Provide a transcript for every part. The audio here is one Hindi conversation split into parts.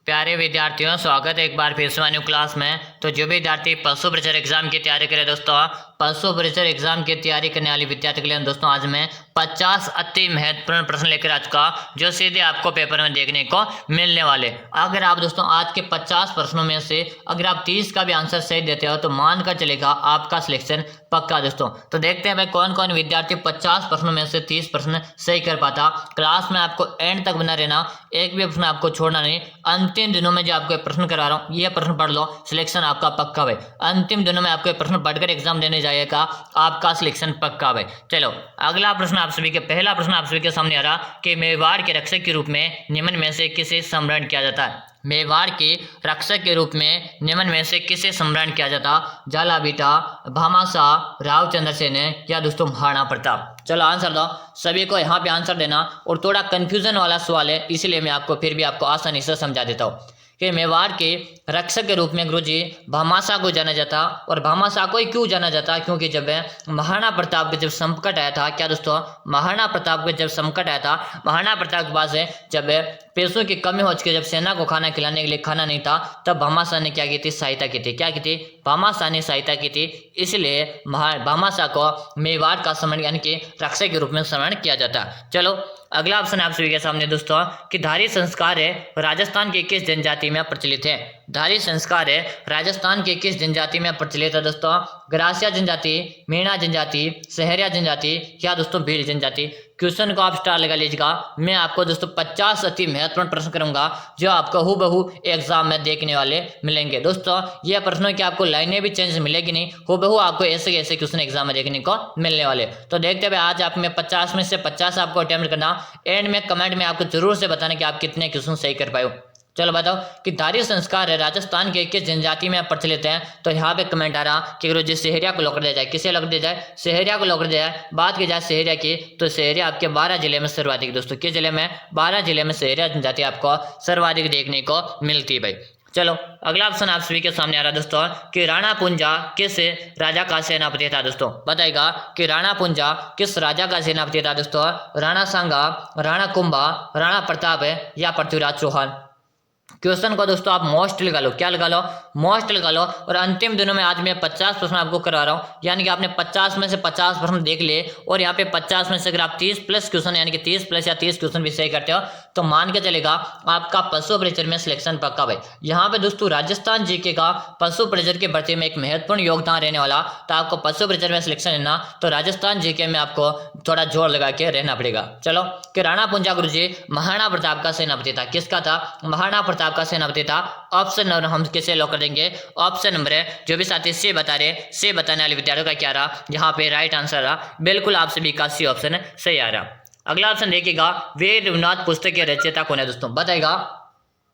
प्यारे विद्यार्थियों, स्वागत है एक बार फिर से न्यू क्लास में। तो जो भी विद्यार्थी पशु परिचर एग्जाम की तैयारी करें दोस्तों, पशु परिचर एग्जाम की तैयारी करने वाले विद्यार्थी के लिए दोस्तों आज मैं 50 अति महत्वपूर्ण प्रश्न लेकर आ चुका, जो सीधे आपको पेपर में देखने को मिलने वाले। अगर आप दोस्तों आज के 50 प्रश्नों में से अगर आप 30 का भी आंसर सही देते हो तो मानकर चलेगा आपका सिलेक्शन पक्का दोस्तों। तो देखते हैं भाई कौन कौन विद्यार्थी 50 प्रश्नों में से 30 प्रश्न सही कर पाता। क्लास में आपको एंड तक बना रहना, एक भी प्रश्न आपको छोड़ना नहीं। अंतिम दिनों में जो आपको प्रश्न करा रहा हूँ ये प्रश्न पढ़ लो, सिलेक्शन आपका पक्का भाई। अंतिम दिनों में आपको प्रश्न पढ़कर एग्जाम देने जाएगा, आपका सिलेक्शन पक्का भाई। चलो अगला प्रश्न आप सभी के, पहला प्रश्न आप सभी के सामने आ रहा कि मेवाड़ के रक्षक के रूप में निम्न में से किसे सम्मानित किया जाता है। मेवाड़ के रक्षक के रूप में निम्न में से किसे सम्मानित किया जाता। जाला बेटा, भामाशाह, रावचंद्र सेन या दोस्तों महाराणा प्रताप। चलो आंसर दो, सभी को यहाँ पे आंसर देना। और थोड़ा कंफ्यूजन वाला सवाल है, इसलिए मैं आपको फिर भी आपको आसानी से समझा देता हूँ कि मेवाड़ के रक्षक के रूप में गुरुजी भामाशाह को जाना जाता। और भामाशाह को ही क्यों जाना जाता, क्योंकि जब महाराणा प्रताप के जब संकट आया था, क्या दोस्तों, महाराणा प्रताप के जब संकट आया था, महाराणा प्रताप के पास जब पैसों की कमी हो चुकी, जब सेना को खाना खिलाने के लिए खाना नहीं था, तब भामाशाह ने क्या की थी, सहायता की थी। क्या की थी, भामाशाह ने सहायता की थी। इसलिए भामाशाह को मेवाड़ का सम्मान यानी कि रक्षक के रूप में सम्मान किया जाता। चलो अगला ऑप्शन आप सभी के सामने दोस्तों कि धारी संस्कार है राजस्थान के किस जनजाति में प्रचलित है। धारी संस्कार है राजस्थान के किस जनजाति में प्रचलित है दोस्तों। ग्रासिया जनजाति, मीणा जनजाति, सहरिया जनजाति या दोस्तों भील जनजाति। क्वेश्चन को आप स्टार लगा लीजिएगा। मैं आपको दोस्तों 50 अति महत्वपूर्ण प्रश्न करूंगा जो आपको हूबहू एग्जाम में देखने वाले मिलेंगे दोस्तों। यह प्रश्नों की आपको लाइनें भी चेंज मिलेगी नहीं, हूबहू आपको ऐसे ऐसे क्वेश्चन एग्जाम में देखने को मिलने वाले। तो देखते हुए आज आप में 50 में से 50 आपको अटेम्प्ट करना। एंड में कमेंट में आपको जरूर से बताना कि आप कितने क्वेश्चन सही कर पाए हो। चलो बताओ कि धारी संस्कार है राजस्थान के किस जनजाति में प्रचलित है। तो यहाँ पे कमेंट आ रहा कि गुरुजी सहरिया को लॉक दिया जाए। किसे लॉक दिया जाए, सहरिया को लॉक दिया जाए। बात की जाए सहरिया की, तो सहरिया आपके 12 जिले में सर्वाधिक दोस्तों। किस जिले में, 12 जिले में सहरिया जनजाति आपको सर्वाधिक देखने को मिलती है भाई। चलो अगला ऑप्शन आप सभी के सामने आ रहा है दोस्तों कि राणा पुंजा किस राजा का सेनापति था दोस्तों। बताएगा कि राणा पुंजा किस राजा का सेनापति था दोस्तों। राणा सांगा, राणा कुंभा, राणा प्रताप है या पृथ्वीराज चौहान। क्वेश्चन को दोस्तों आप मोस्ट लगा लो। क्या लगा लो, मोस्ट लगा लो। और अंतिम दिनों में आज मैं 50 प्रश्न आपको करवा रहा हूँ, यानी कि आपने 50 में से 50 प्रश्न देख लिए। और यहाँ पे 50 में से अगर आप 30 प्लस क्वेश्चन यानी कि 30 प्लस या 30 क्वेश्चन भी सही करते हो तो मान के चलेगा आपका पशु परिचर में सिलेक्शन पक्का भाई। यहाँ पे दोस्तों राजस्थान जीके का पशु परिचर के भर्ती में एक महत्वपूर्ण योगदान रहने वाला। तो आपको पशु परिचर में सिलेक्शन लेना तो राजस्थान जीके में आपको थोड़ा जोर लगा के रहना पड़ेगा। चलो कि राणा पुंजा गुरुजी महाराणा प्रताप का सेनापति था। किसका था, महाराणा प्रताप का सेनापति था। ऑप्शन नंबर हम किसे लॉक कर देंगे, ऑप्शन नंबर है जो भी साथी से बता रहे, से बताने वाले विद्यार्थियों का क्या रहा, यहाँ पे राइट आंसर रहा। बिल्कुल आप सभी का सी ऑप्शन सही आ रहा। अगला ऑप्शन देखिएगा, वेद विनोद पुस्तक के रचयिता कौन है दोस्तों। बताएगा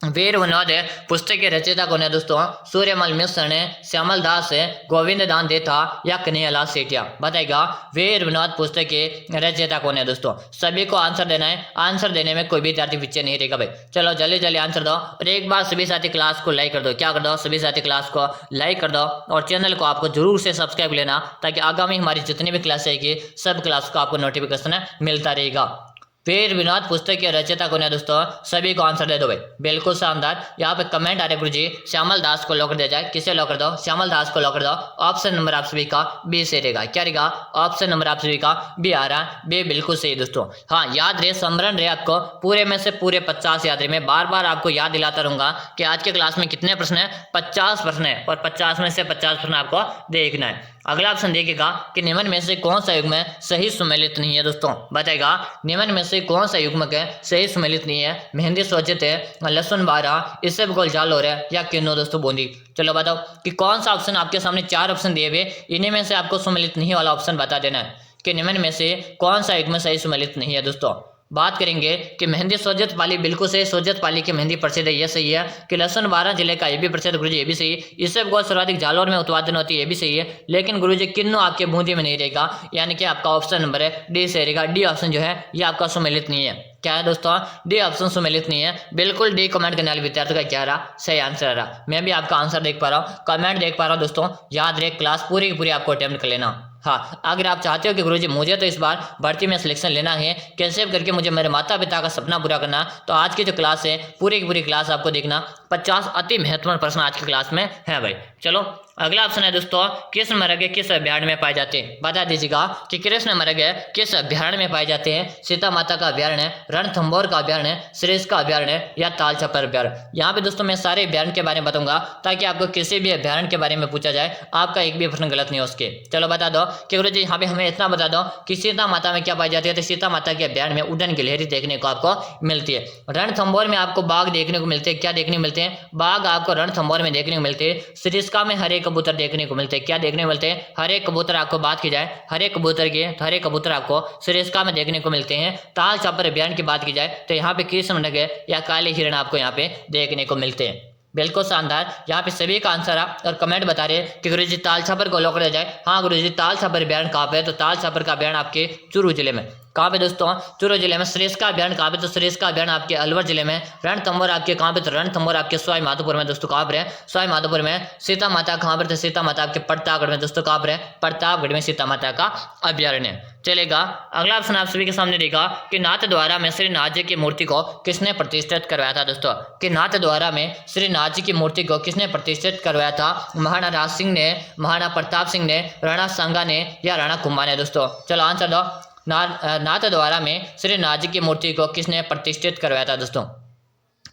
वेद विनोद पुस्तक के रचयिता कौन है दोस्तों। सूर्यमल मिश्र ने, श्यामल दास है, गोविंद दान देता या कन्हैयालाल सेठिया। बताएगा वेद विनोद पुस्तक के रचयिता कौन है दोस्तों। सभी को आंसर देना है, आंसर देने में कोई भी विद्यार्थी पीछे नहीं रहेगा भाई। चलो जल्दी जल्दी आंसर दो। और एक बार सभी साथी क्लास को लाइक कर दो। क्या कर दो, सभी साथी क्लास को लाइक कर दो। और चैनल को आपको जरूर से सब्सक्राइब लेना, ताकि आगामी हमारी जितनी भी क्लास आएगी सब क्लास को आपको नोटिफिकेशन मिलता रहेगा। वेद विनोद पुस्तक के रचयिता कौन है दोस्तों। सभी को आंसर दे दो भाई, बिल्कुल शानदार। यहाँ पे कमेंट आ रहे गुरुजी श्यामल दास को लॉक कर दिया जाए। किसे लॉक कर दो, श्यामल दास को लॉक कर दो। ऑप्शन नंबर आप सभी का बी से रहेगा। क्या रहेगा, ऑप्शन नंबर आप सभी का बी आ रहा है। बी बिल्कुल सही दोस्तों। हाँ याद रहे, स्मरण रहे आपको, पूरे में से पूरे 50 याद रहे। मैं बार बार आपको याद दिलाता रहूंगा कि आज के क्लास में कितने प्रश्न है, 50 प्रश्न है। और 50 में से 50 प्रश्न आपको देखना है। अगला ऑप्शन देखिएगा कि निम्न में से कौन सा युग्म सही सुमेलित नहीं है दोस्तों। बताएगा निम्न में से कौन सा युग्म सही सुमेलित नहीं है। मेहंदी सोचित है, लहसुन बारह, इससे गोल जालोर है या किन्नो दोस्तों बूंदी। चलो बताओ कि कौन सा ऑप्शन, आपके सामने 4 ऑप्शन दिए हुए, इन्हीं में से आपको सुमेलित नहीं वाला ऑप्शन बता देना है कि निम्न में से कौन सा युग्म सही सुमेलित नहीं है दोस्तों। बात करेंगे कि मेहंदी सोजत पाली, बिल्कुल सही, सोजत पाली की मेहंदी प्रसिद्ध है, ये सही है। कि लहसुन 12 जिले का, ये भी प्रसिद्ध गुरुजी, ये भी सही है। इससे गोल सर्वाधिक जालौर में उत्पादन होती है, ये भी सही है। लेकिन गुरुजी किन्नू आपके बूंदी में नहीं रहेगा, यानी कि आपका ऑप्शन नंबर है डी से रहेगा। डी ऑप्शन जो है ये आपका सुमेलित नहीं है। क्या है दोस्तों, डी ऑप्शन सुमेलित नहीं है। बिल्कुल डी कमेंट करने वाले विद्यार्थियों का क्या रहा, सही आंसर रहा। मैं भी आपका आंसर देख पा रहा हूँ, कमेंट देख पा रहा हूँ दोस्तों। याद रहे क्लास पूरी की पूरी आपको अटेम्प्ट कर लेना। हाँ, अगर आप चाहते हो कि गुरुजी मुझे तो इस बार भर्ती में सिलेक्शन लेना है, कैसे करके मुझे मेरे माता पिता का सपना पूरा करना, तो आज की जो क्लास है पूरी की पूरी क्लास आपको देखना। 50 अति महत्वपूर्ण प्रश्न आज की क्लास में है भाई। चलो अगला ऑप्शन है दोस्तों, कृष्ण मृग किस अभ्यारण्य में पाए जाते हैं? बता दीजिएगा कि कृष्ण मृग किस अभ्यारण्य में पाए जाते हैं? सीता माता का अभ्यारण्य, रणथंभौर का अभ्यारण्य, सरिस्का का अभ्यारण्य या ताल छपर अभ्यारण्य। यहाँ पे दोस्तों मैं सारे अभ्यारण्य के बारे में बताऊंगा ताकि आपको किसी भी अभ्यारण्य के बारे में पूछा जाए आपका एक भी प्रश्न गलत नहीं हो उसके। चलो बता दो कि गुरु जी यहाँ पे हमें इतना बता दो कि सीता माता में क्या पाई जाती है? तो सीता माता के अभ्यारण्य में उड़न गिलहरी देखने को आपको मिलती है। रणथंभौर में आपको बाघ देखने को मिलते हैं। क्या देखने को मिलते हैं? बाघ आपको रणथंभौर में देखने को मिलते हैं। सरिस्का में हरे कबूतर देखने को मिलते हैं। क्या देखने को मिलते हैं? हरे कबूतर आपको बात की जाए हरे कबूतर के, तो हरे कबूतर आपको सरिस्का में देखने को मिलते हैं। ताल छपर अभ्यारण्य की बात की जाए तो यहाँ पे कृष्ण मृग या काले हिरण आपको यहाँ पे देखने को मिलते हैं। बिल्कुल शानदार, यहाँ पे सभी का आंसर आ और कमेंट बता रहे हैं कि गुरुजी ताल छपर को लॉक कर दिया जाए। हाँ गुरुजी, ताल छपर अभ्यारण्य कहाँ पे है? तो ताल छपर का अभ्यारण्य आपके चूरू जिले में। कहाँ पे दोस्तों? चूरू जिले में। सरिस्का अभ्यारण्य कहाँ पे? तो सरिस्का अभ्यारण्य आपके अलवर जिले में। रणथंभौर आपके कहाँ पे? तो रणथंभौर आपके सवाई माधोपुर में। दोस्तों कहाँ पर है? सवाई माधोपुर में। सीता माता कहाँ पर? तो सीता माता आपके प्रतापगढ़ में। दोस्तों कहाँ पर है? प्रतापगढ़ में सीता माता का अभ्यारण्य। चलेगा अगला ऑप्शन आप सभी के सामने देखा कि नाथद्वारा में श्री नाथ जी की मूर्ति को किसने प्रतिष्ठित करवाया था? दोस्तों कि नाथद्वारा में श्री नाथ जी की मूर्ति को किसने प्रतिष्ठित करवाया था? महाराणा राज सिंह ने, महाराणा प्रताप सिंह ने, राणा सांगा ने या राणा कुंभा ने? दोस्तों चलो आंसर दो। नाथद्वारा में श्री नाथ जी की मूर्ति को किसने प्रतिष्ठित करवाया था? दोस्तों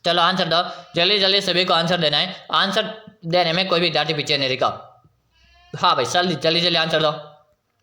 चलो आंसर दो, जल्दी जल्दी सभी को आंसर देना है। आंसर देने में कोई भी विद्यार्थी पीछे नहीं रहेगा। हाँ भाई जल्दी जल्दी जल्दी आंसर दो।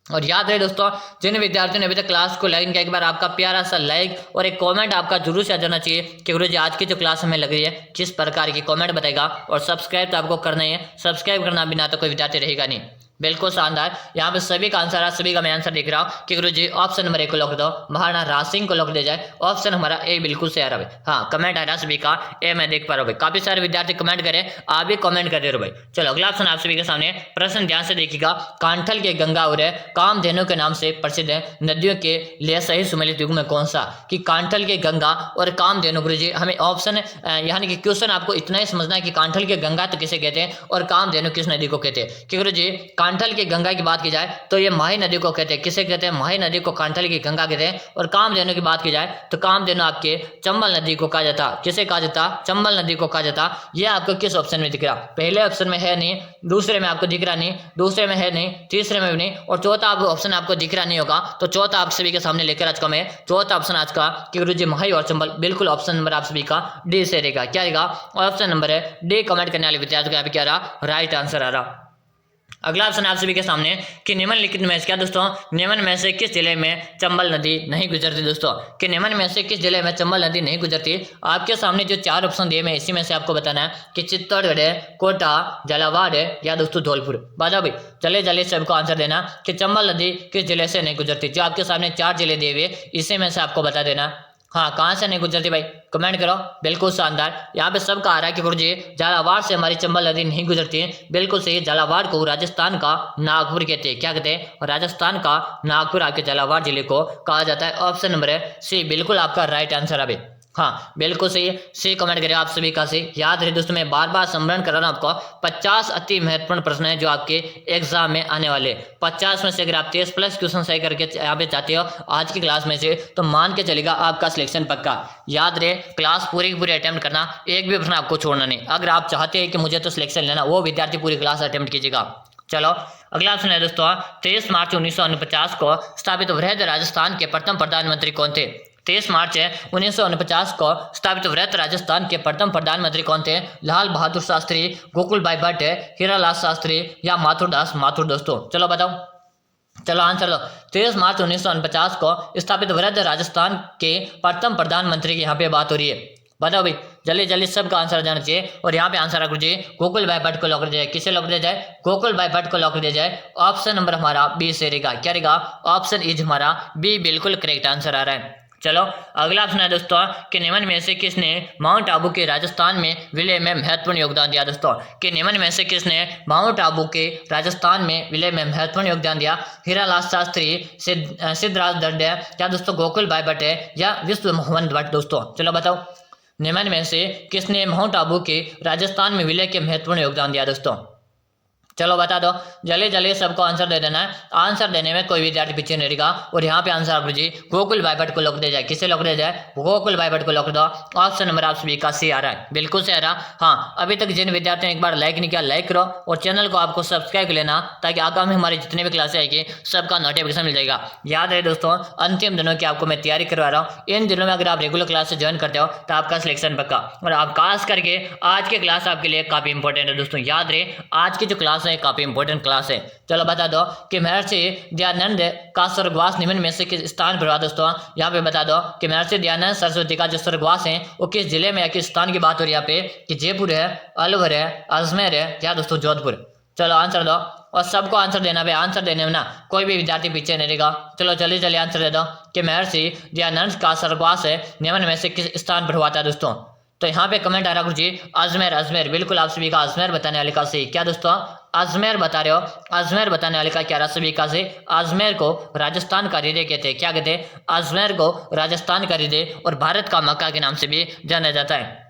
और याद रहे दोस्तों, जिन विद्यार्थियों ने अभी तक क्लास को लाइक किया, एक बार आपका प्यारा सा लाइक और एक कमेंट आपका जरूर से आ जाना चाहिए कि गुरुजी आज की जो क्लास हमें लग रही है किस प्रकार की, कमेंट बताएगा। और सब्सक्राइब तो आपको करना ही है, सब्सक्राइब करना बिना तो कोई विद्यार्थी रहेगा नहीं। बिल्कुल शानदार, यहाँ पे सभी का आंसर है, सभी का मैं आंसर देख रहा हूँ कि गुरुजी ऑप्शन नंबर 1 को लॉक दो, महाराणा राज सिंह को लॉक दिया जाए। ऑप्शन हमारा ए बिल्कुल से आ रहा है। हाँ कमेंट आ रहा सभी का, ए मैं देख पा रहा हूँ भाई, काफी सारे विद्यार्थी कमेंट करें, आप भी कमेंट कर दे रहे हो भाई। चलो अगला ऑप्शन आप सभी के सामने, प्रश्न ध्यान से देखिएगा। कांठल के गंगा और कामधेनु के नाम से प्रसिद्ध है नदियों के लिए सही सुमेलित युग में कौन सा? कि कांठल के गंगा और कामधेनु, गुरुजी हमें ऑप्शन यानी कि क्वेश्चन आपको इतना ही समझना है कि कांठल के गंगा तो किसे कहते हैं और कामधेनु किस नदी को कहते हैं। कि गुरुजी कांठल के गंगा की बात की जाए तो ये माही नदी को कहते हैं। किसे कहते हैं? माही नदी को कांठल की गंगा कहते हैं। और कामधेनु की बात की जाए तो कामधेनु आपके चंबल नदी को कहा जाता। किसे कहा जाता? चंबल नदी को कहा जाता। ये आपको किस ऑप्शन में दिख रहा? पहले ऑप्शन में है नहीं, दूसरे में आपको दिख रहा नहीं, दूसरे में है नहीं, तीसरे में भी नहीं, और चौथा ऑप्शन आपको दिख रहा नहीं होगा। तो चौथा आप सभी के सामने लेकर आज का मैं चौथा ऑप्शन आज का कि गुरुजी माही और चंबल, बिल्कुल ऑप्शन नंबर आप सभी का डी से रहेगा। क्या रहेगा? ऑप्शन नंबर है डी। कमेंट करने वाले विद्यार्थियों को यहाँ पे क्या रहा? राइट आंसर आ रहा। अगला ऑप्शन आप सभी के सामने कि निम्नलिखित में से क्या दोस्तों, निम्न में से किस जिले में चंबल नदी नहीं गुजरती? दोस्तों कि निम्न में से किस जिले में चंबल नदी नहीं गुजरती? आपके सामने जो 4 ऑप्शन दिए मैं इसी में से आपको बताना है कि चित्तौड़गढ़ है, कोटा, झालावाड़ है या दोस्तों धौलपुर। बताओ भाई चले जल्दी सबको आंसर देना कि चंबल नदी किस जिले से नहीं गुजरती। जो आपके सामने 4 जिले दिए हुए इसी में से आपको बता देना। हाँ कहाँ से नहीं गुजरती भाई? कमेंट करो। बिल्कुल शानदार, यहाँ पे सबका आ रहा है कि गुरुजी झालावाड़ से हमारी चंबल नदी नहीं गुजरती है। बिल्कुल सही, झालावाड़ को राजस्थान का नागपुर कहते हैं। क्या कहते हैं? राजस्थान का नागपुर आपके झालावाड़ जिले को कहा जाता है। ऑप्शन नंबर है सी, बिल्कुल आपका राइट आंसर है भाई। हाँ बिल्कुल सही है, सी कमेंट करें आप सभी का सी। याद रहे दोस्तों, मैं बार बार स्मरण कर रहा हूँ आपको, 50 अति महत्वपूर्ण प्रश्न है जो आपके एग्जाम में आने वाले। 50 में से अगर आप 30 प्लस क्वेश्चन सही करके यहाँ पे चाहते हो आज की क्लास में से, तो मान के चलेगा आपका सिलेक्शन पक्का। याद रहे क्लास पूरी की पूरी अटेम्प्ट करना, एक भी प्रश्न आपको छोड़ना नहीं। अगर आप चाहते हैं कि मुझे तो सिलेक्शन लेना, वो विद्यार्थी पूरी क्लास अटेम्प्ट कीजिएगा। चलो अगला ऑप्शन है दोस्तों, 23 मार्च 1949 को स्थापित वृहद राजस्थान के प्रथम प्रधानमंत्री कौन थे? 23 मार्च 1949 को स्थापित वृहद राजस्थान के प्रथम प्रधानमंत्री कौन थे? लाल बहादुर शास्त्री, गोकुल भाई भट्ट, हीरालाल शास्त्री या माथुर दास माथुर? दोस्तों चलो बताओ, चलो आंसर दो। 23 मार्च 1949 को स्थापित वृहद राजस्थान के प्रथम प्रधानमंत्री की यहाँ पे बात हो रही है। बताओ भाई जल्दी जल्दी सबका आंसर जाना चाहिए। और यहाँ पे आंसर है गुरुजी गोकुल भाई भट्ट को लॉक दिया जाए। किसे लॉक दिया जाए? गोकुल भाई भट्ट को लॉक दिया जाए। ऑप्शन नंबर हमारा बी से रहेगा। क्या रहेगा? ऑप्शन इज हमारा बी बिल्कुल करेक्ट आंसर आ रहा है। चलो अगला ऑप्शन है दोस्तों कि निम्न में से किसने माउंट आबू के राजस्थान में विलय में महत्वपूर्ण योगदान दिया? दोस्तों कि निम्न में से किसने माउंट आबू के राजस्थान में विलय में महत्वपूर्ण योगदान दिया? हीरालाल शास्त्री, सिद्धराज दंड या दोस्तों गोकुल भाई भट्ट या विश्व मोहन भट्ट? दोस्तों चलो बताओ, निम्न में से किसने माउंट आबू के राजस्थान में विलय के महत्वपूर्ण योगदान दिया? दोस्तों चलो बता दो, जल्दी जल्दी सबको आंसर दे देना है। आंसर देने में कोई विद्यार्थी पीछे नहीं रहेगा। और यहाँ पे आंसर आप जी गोकुल बाइबट को लॉक दे जाए। किसे लॉक दे जाए? गोकुल बाइबट को लॉक दो। ऑप्शन नंबर आप सभी का सी आ रहा है, बिल्कुल से आ रहा। हाँ, अभी तक जिन विद्यार्थियों ने एक बार लाइक नहीं किया, लाइक करो और चैनल को आपको सब्सक्राइब कर लेना, ताकि आगामी हमारी जितने भी क्लासे आएगी सबका नोटिफिकेशन मिल जाएगा। याद रहे दोस्तों, अंतिम दिनों की आपको मैं तैयारी करवा रहा हूँ। इन दिनों में अगर आप रेगुलर क्लास से ज्वाइन करते हो तो आपका सिलेक्शन पक्का। और आप खास करके आज की क्लास आपके लिए काफी इंपॉर्टेंट है दोस्तों। याद रहे, आज की जो क्लास है काफी इंपॉर्टेंट क्लास है। चलो बता दो कि महर्षि दयानंद का स्वर्गवास निम्न में से किस स्थान पर हुआ दोस्तों। यहाँ पे बता दो कि महर्षि दयानंद सरस्वती का जो स्वर्गवास है वो किस जिले में या किस स्थान की बात हो रही है यहाँ पे, कि जयपुर है, अलवर है, अजमेर है या दोस्तों जोधपुर। चलो आंसर दो और सबको आंसर देना भाई। आंसर देने में ना कोई भी विद्यार्थी पीछे नहीं रहेगा। चलो जल्दी जल्दी आंसर दे दो कि महर्षि दयानंद का स्वर्गवास है निम्न में से किस स्थान पर हुआ था दोस्तों। तो यहाँ पे कमेंट आ रहा गुरु जी अजमेर। अजमेर बिल्कुल आप सभी का अजमेर बताने वाले का सही। क्या दोस्तों? अजमेर बता रहे हो। अजमेर बताने वाले का क्या रहा सभी का से? अजमेर को राजस्थान का हृदय कहते हैं। क्या कहते हैं? अजमेर को राजस्थान का हृदय और भारत का मक्का के नाम से भी जाना जाता है।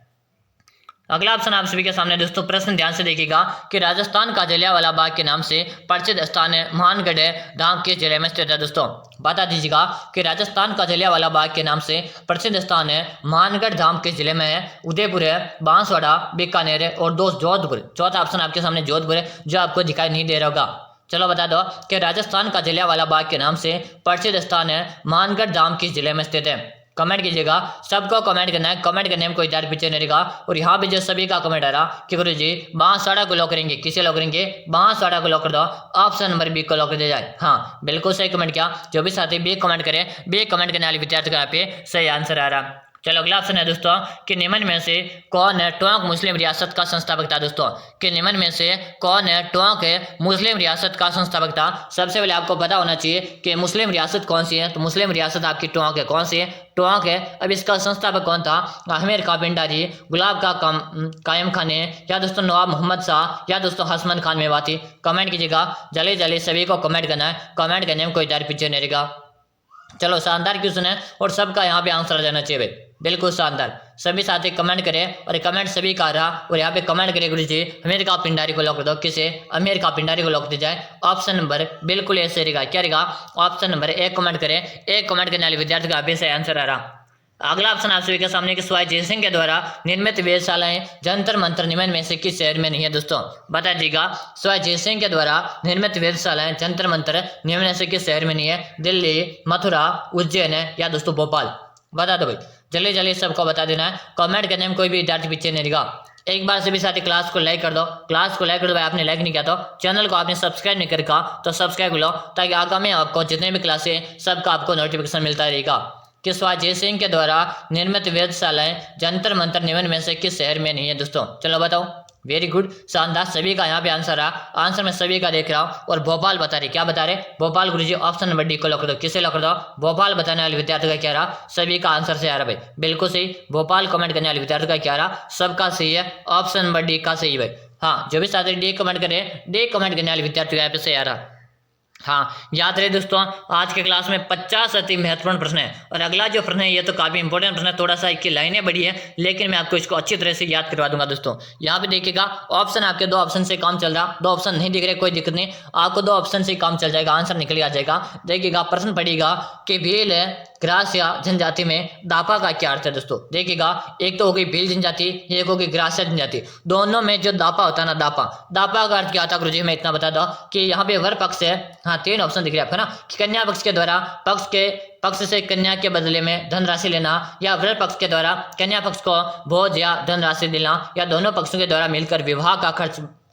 अगला ऑप्शन आप सभी के सामने दोस्तों, प्रश्न ध्यान से देखिएगा कि राजस्थान का जलियांवाला बाग के नाम से प्रसिद्ध स्थान है मानगढ़ धाम किस जिले में स्थित है दोस्तों। बता दीजिएगा कि राजस्थान का जलियांवाला बाग के नाम से प्रसिद्ध स्थान है मानगढ़ धाम किस जिले में है? उदयपुर है, बांसवाड़ा, बीकानेर है और दोस्त जोधपुर। चौथा ऑप्शन आपके सामने जोधपुर है, जो आपको दिखाई नहीं दे रहा होगा। चलो बता दो कि राजस्थान का जलियांवाला बाग के नाम से प्रसिद्ध स्थान है मानगढ़ धाम किस जिले में स्थित है। कमेंट कीजिएगा, सबको कमेंट करना है। कमेंट करने में कोई विद्यार्थी पीछे नहीं रहेगा। और यहाँ पे जो सभी का कमेंट आ रहा कि गुरु जी बांसवाड़ा को लॉक करेंगे। किसे लॉक करेंगे? बांसवाड़ा को लॉक कर दो। ऑप्शन नंबर बी को लॉक कर दिया जाए। हाँ बिल्कुल सही कमेंट किया। जो भी साथी बी कमेंट करे, बी कमेंट करने वाले विद्यार्थी का यहाँ पे सही आंसर आ रहा। चलो अगला ऑप्शन है दोस्तों कि निम्न में से कौन है टोंक मुस्लिम रियासत का संस्थापक था दोस्तों। कि निम्न में से कौन है टोंक मुस्लिम रियासत का संस्थापक था। सबसे पहले आपको पता होना चाहिए कि मुस्लिम रियासत कौन सी है। तो मुस्लिम रियासत आपकी टोंक है। कौन सी है? टोंक है। अब इसका संस्थापक कौन था? अहमद का पिंडारी, गुलाब का कायम खान है या दोस्तों नवाब मोहम्मद शाह या दोस्तों हसमन खान मेवाती। कमेंट कीजिएगा, जल्दी जल्दी सभी को कमेंट करना है। कमेंट करने में कोई डर पीछे नहीं रहेगा। चलो शानदार क्वेश्चन है और सबका यहाँ पे आंसर आ जाना चाहिए भाई, बिल्कुल शानदार। सभी साथी कमेंट करें और कमेंट सभी का रहा। और यहाँ पे कमेंट करें गुरु जी अमीर का पिंडारी को लॉक कर दो। किसे? अमीर का पिंडारी को लॉक दी जाए। ऑप्शन नंबर बिल्कुल ऐसे रहेगा। क्या रहेगा? ऑप्शन नंबर एक कमेंट करें। एक कमेंट करने वाले विद्यार्थी का अभी से आंसर आ रहा। अगला ऑप्शन आप सभी के सामने कि स्वाई जय सिंह के द्वारा निर्मित वेधशालाएं जंतर मंत्र निम्न में से किस शहर में नहीं है दोस्तों। बता दीजिएगा, स्वाई जय सिंह के द्वारा निर्मित वेधशालाएं जंतर मंत्र निम्न में से किस शहर में नहीं है? दिल्ली, मथुरा, उज्जैन है या दोस्तों भोपाल। बता दो भाई, जल्दी जल्दी सबको बता देना है। कमेंट करने में कोई भी विद्यार्थी पीछे नहीं रहेगा। एक बार सभी साथी क्लास को लाइक कर दो। क्लास को लाइक कर दो भाई। आपने लाइक नहीं किया तो चैनल को आपने सब्सक्राइब नहीं करा तो सब्सक्राइब कर लो, ताकि आगामी आपको जितने भी क्लासे सबका आपको नोटिफिकेशन मिलता रहेगा। कि स्वाई जय सिंह के द्वारा निर्मित वेधशालाएं जंतर मंत्र निम्न में से किस शहर में नहीं है दोस्तों। चलो बताओ। वेरी गुड, शानदार। सभी का यहाँ पे आंसर आ। आंसर में सभी का देख रहा हूँ और भोपाल बता रहे। क्या बता रहे? भोपाल गुरुजी। ऑप्शन नंबर डी को लॉक कर दो। किसे लॉक कर दो? भोपाल बताने वाले विद्यार्थी का क्या रहा? सभी का आंसर से आ रहा भाई, बिल्कुल सही। भोपाल कमेंट करने वाले विद्यार्थी का क्या रहा? सबका सही है। ऑप्शन नंबर डी का सही भाई। हाँ, जो भी साथी डी कमेंट करे, डी कमेंट करने वाले विद्यार्थी का यहाँ पे सही आ रहा। हाँ याद रहे दोस्तों, आज के क्लास में 50 अति महत्वपूर्ण प्रश्न है। और अगला जो प्रश्न है ये तो काफी इंपॉर्टेंट प्रश्न है। थोड़ा सा इसकी लाइनें बड़ी है, लेकिन मैं आपको इसको अच्छी तरह से याद करवा दूंगा दोस्तों। यहाँ पे देखिएगा, ऑप्शन आपके दो ऑप्शन से काम चल रहा। दो ऑप्शन नहीं दिख रहे, कोई दिक्कत नहीं, आपको दो ऑप्शन से काम चल जाएगा, आंसर निकल आ जाएगा। देखिएगा, प्रश्न पड़ेगा कि भील ग्रासिया जनजाति में दापा का क्या अर्थ है दोस्तों। देखिएगा, एक तो हो गई भील जनजाति, एक हो गई ग्रासिया जनजाति। दोनों में जो दापा होता है ना, दापा का अर्थ क्या होता है गुरुजी? मैं इतना बता दो कि यहाँ पे वर पक्ष है। हाँ, तीन ऑप्शन दिख रहे हैं आपको ना, कि कन्या पक्ष के द्वारा पक्ष से कन्या के बदले में धनराशि लेना, या वर पक्ष के द्वारा कन्या पक्ष को भोज या धनराशि देना, या दोनों पक्षों के द्वारा मिलकर विवाह का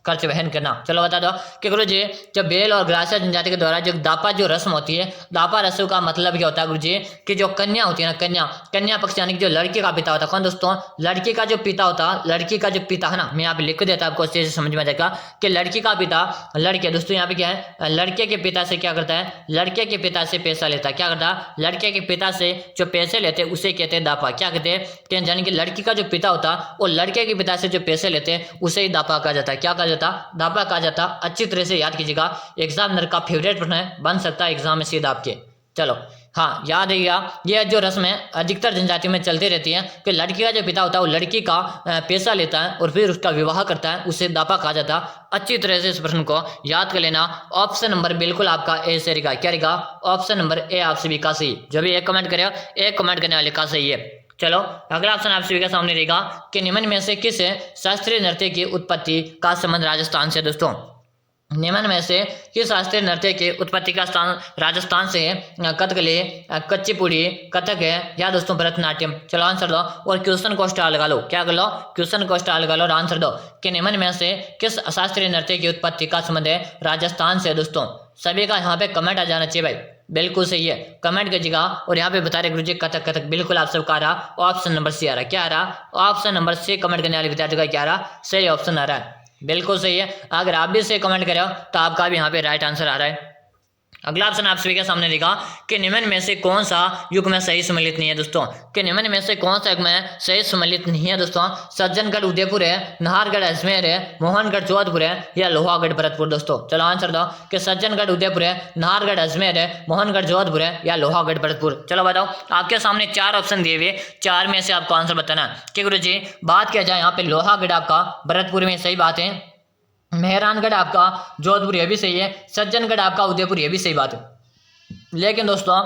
खर्च वहन करना। चलो बता दो कि गुरुजी जब बेल और ग्रासिया जनजाति के द्वारा जो दापा जो रस्म होती है, दापा रस्म का मतलब क्या होता है गुरुजी? कि जो कन्या होती है ना, कन्या पक्ष यानी कि जो लड़की का पिता होता है। कौन दोस्तों? लड़की का जो पिता होता है, लड़की का जो पिता है ना, मैं यहाँ पे लिख देता आपको, अच्छे से समझ में आ जाएगा कि लड़की का पिता, लड़के दोस्तों यहाँ पे क्या है, लड़के के पिता से क्या करता है? लड़के के पिता से पैसा लेता है। क्या करता है? लड़के के पिता से जो पैसे लेते हैं उसे कहते हैं दापा। क्या कहते हैं? यानी कि लड़की का जो पिता होता है वो लड़के के पिता से जो पैसे लेते हैं उसे ही दापा कहा जाता है। क्या कहा जाता? दापा कहा जाता। अच्छी तरह से याद कीजिएगा, एग्जामिनर का फेवरेट प्रश्न है, बन सकता है एग्जाम में सीधा आपके। चलो हाँ याद रहिएगा, ये जो रस्म है अधिकतर जनजातियों में चलती रहती है कि लड़की का जो पिता होता है वो लड़की का पैसा लेता है और फिर उसका विवाह करता है, उसे दापा कहा जाता है। अच्छी तरह से इस प्रश्न को याद कर लेना। ऑप्शन नंबर बिल्कुल आपका ए से रहेगा। क्या रहेगा? ऑप्शन नंबर ए आप सभी का सही। जो भी एक कमेंट करे, एक कमेंट करने वाले का सही है। चलो अगला ऑप्शन आप सभी के सामने रहेगा कि निम्न में से किस शास्त्रीय नृत्य की उत्पत्ति का संबंध राजस्थान से? दोस्तों निम्न में से किस शास्त्रीय नृत्य की उत्पत्ति का स्थान राजस्थान से है? कथकली, कुचिपुड़ी, कथक है या दोस्तों भरतनाट्यम? चलो आंसर दो और क्वेश्चन को स्टार लगा लो। क्या कर लो? क्वेश्चन को स्टार लगा लो और आंसर दो कि निम्न में से किस शास्त्रीय नृत्य की उत्पत्ति का संबंध है राजस्थान से? दोस्तों सभी का यहाँ पे कमेंट आ जाना चाहिए भाई, बिल्कुल सही है, कमेंट कीजिएगा। और यहाँ पे बता रहे गुरुजी कथक, कथक बिल्कुल आप सबका आ रहा, ऑप्शन नंबर सी आ रहा। क्या आ रहा? ऑप्शन नंबर सी कमेंट करने वाले विद्यार्थी का क्या आ रहा? सही ऑप्शन आ रहा है, बिल्कुल सही है। अगर आप भी सही कमेंट करो तो आपका भी यहाँ पे राइट आंसर आ रहा है। अगला ऑप्शन आप सभी के सामने देखा कि निम्न में से कौन सा युग में सही सम्मिलित नहीं है? दोस्तों कि निम्न में से कौन सा युग में सही सम्मिलित नहीं है? दोस्तों सज्जनगढ़ उदयपुर है, नाहरगढ़ अजमेर है, मोहनगढ़ जोधपुर है या लोहागढ़ भरतपुर? दोस्तों चलो आंसर दो कि सज्जनगढ़ उदयपुर है, नाहरगढ़ अजमेर है, मोहनगढ़ जोधपुर है या लोहागढ़ भरतपुर? चलो बताओ, आपके सामने 4 ऑप्शन दिए हुए, 4 में से आपको आंसर बताना है कि गुरु जी बात किया जाए यहाँ पे लोहागढ़ आपका भरतपुर में सही बात है, मेहरानगढ़ आपका जोधपुर ये भी सही है, सज्जनगढ़ आपका उदयपुर ये भी सही बात है, लेकिन दोस्तों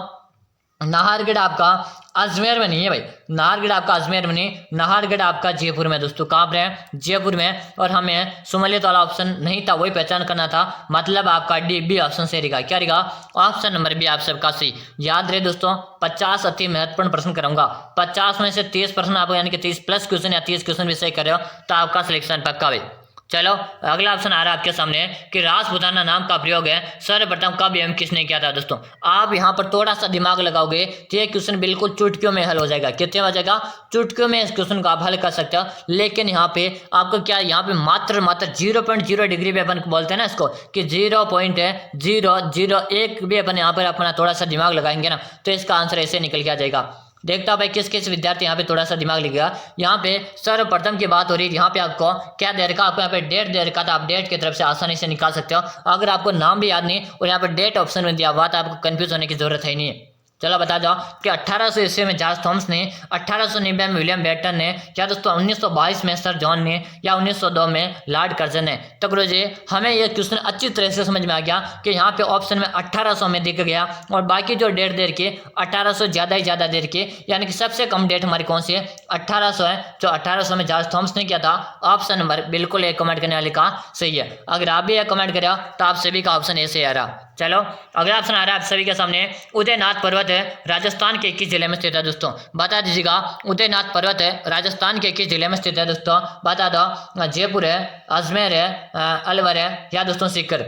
नाहरगढ़ आपका अजमेर में नहीं है भाई। नाहरगढ़ आपका अजमेर में नहीं, नाहरगढ़ आपका जयपुर में। दोस्तों कहाँ पर है? जयपुर में। और हमें सम्मिलित वाला ऑप्शन नहीं था, वही पहचान करना था, मतलब आपका डी बी ऑप्शन से रहेगा। क्या रहेगा? ऑप्शन नंबर बी आप सबका सही। याद रहे दोस्तों 50 अति महत्वपूर्ण प्रश्न करूंगा, 50 में से 30 प्रश्न आपको यानी कि 30 प्लस क्वेश्चन या 30 क्वेश्चन भी सही कर रहे हो तो आपका सिलेक्शन पक्का भाई। चलो अगला ऑप्शन आ रहा है आपके सामने कि रासपुताना नाम का प्रयोग है सर्वप्रथम कब एवं किसने किया था? दोस्तों आप यहाँ पर थोड़ा सा दिमाग लगाओगे तो ये क्वेश्चन बिल्कुल चुटकियों में हल हो जाएगा। कितने हो जाएगा? चुटकियों में इस क्वेश्चन को आप हल कर सकते हो। लेकिन यहाँ पे आपको क्या, यहाँ पे मात्र 0.0 डिग्री पे अपन बोलते हैं ना इसको कि 0.001 भी अपन यहाँ पर अपना थोड़ा सा दिमाग लगाएंगे ना तो इसका आंसर ऐसे निकल के आ जाएगा। देखता भाई किस किस विद्यार्थी यहाँ पे थोड़ा सा दिमाग लगेगा। यहाँ पे सर्वप्रथम की बात हो रही है, यहाँ पे आपको क्या दे रखा? आपको यहाँ पे डेट दे रखा था, आप डेट की तरफ से आसानी से निकाल सकते हो। अगर आपको नाम भी याद नहीं और यहाँ पे डेट ऑप्शन में दिया हुआ तो आपको कंफ्यूज होने की जरूरत है नहीं है। चलो बता दो कि 1800 ईस्वी में जॉर्ज थॉमस ने, 1890 में विलियम बेटन ने, या दोस्तों 1922 में सर जॉन ने या 1902 में लॉर्ड कर्जन ने? तो गुरु जी हमें यह क्वेश्चन अच्छी तरह से समझ में आ गया कि यहाँ पे ऑप्शन में 1800 में दिख गया और बाकी जो डेट दे रखी 1800 ज़्यादा ही ज़्यादा दे रखी, यानी कि सबसे कम डेट हमारी कौन सी है? 1800 है। जो 1800 में जॉर्ज थॉमस ने किया था, ऑप्शन नंबर बिल्कुल एक कमेंट करने वाले का सही है। अगर आप भी एक कमेंट करें तो आप सभी का ऑप्शन ऐसे आ रहा। चलो अगला ऑप्शन आ रहा है आप सभी के सामने, उदयनाथ पर्वत है राजस्थान के किस जिले में स्थित है? दोस्तों बता दीजिएगा, उदयनाथ पर्वत है राजस्थान के किस जिले में स्थित है? दोस्तों बता दो, जयपुर है, अजमेर है, अलवर है या दोस्तों सीकर?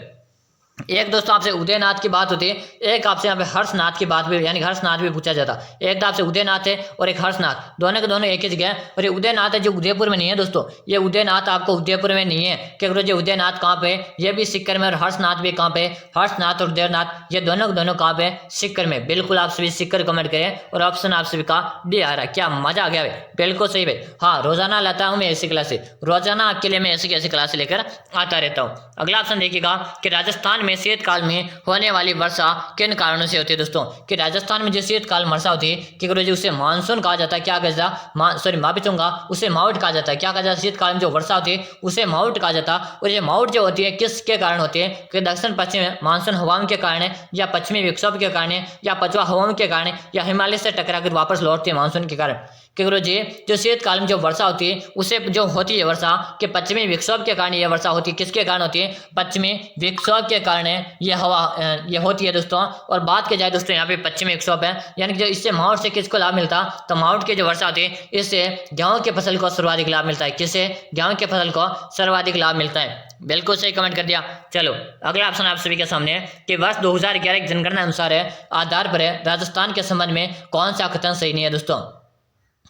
एक दोस्तों आपसे उदयनाथ की बात होती है, एक आपसे यहाँ पे हर्षनाथ की बात भी, यानी हर्षनाथ भी पूछा जाता। एक तो आपसे उदयनाथ है और एक हर्षनाथ, दोनों के दोनों एक ही जगह है। और ये उदयनाथ है जो उदयपुर में नहीं है। दोस्तों ये उदयनाथ आपको उदयपुर में नहीं है। क्या करो, ये उदयनाथ कहाँ पे? ये भी सीकर में। और हर्षनाथ भी कहाँ पे? हर्षनाथ और उदयनाथ ये दोनों के दोनों कहाँ पे? सीकर में। बिल्कुल आप सभी सीकर कमेंट करें और ऑप्शन आप सभी का डी आ रहा है। क्या मजा आ गया भाई, बिल्कुल सही भाई। हाँ रोजाना लाता हूँ मैं ऐसी क्लासे, रोजाना आपके लिए मैं ऐसी कैसी क्लास लेकर आता रहता हूँ। अगला ऑप्शन देखिएगा कि राजस्थान में शीतकाल में होने वाली वर्षा किन कारणों से होती है? दोस्तों कि राजस्थान में जो शीतकाल वर्षा होती है कि गुरु जी उसे मानसून कहा जाता है। क्या कहा जाता? सॉरी माफी चाहूंगा, उसे माउट कहा जाता है। क्या कहा जाता है? शीतकाल में जो वर्षा होती है उसे माउट कहा जाता है। और ये माउट जो होती है किसके कारण होती है? कि दक्षिण पश्चिम मानसून हवाओं के कारण या पश्चिमी विक्षोभ के कारण या पछुआ हवाओं के कारण या हिमालय से टकरा कर वापस लौटती है मानसून के कारण। कि गुरु जी जो शीतकाल में जो वर्षा होती है उसे जो होती है वर्षा कि पश्चिमी विक्षोभ के कारण ये वर्षा होती है। किसके कारण होती है? पश्चिमी विक्षोभ के कारण ये हवा ये होती है दोस्तों। और बात की जाए दोस्तों यहाँ पे पश्चिमी विक्षोभ है, यानी कि जो इससे माउट से किसको लाभ मिलता? तो माउट की जो वर्षा होती है इससे गेहूं की फसल को सर्वाधिक लाभ मिलता है। किससे? गेहूं की फसल को सर्वाधिक लाभ मिलता है। बिल्कुल सही कमेंट कर दिया। चलो अगला ऑप्शन आप सभी के सामने कि वर्ष 2011 की जनगणना अनुसार है आधार पर है राजस्थान के संबंध में कौन सा कथन सही नहीं है? दोस्तों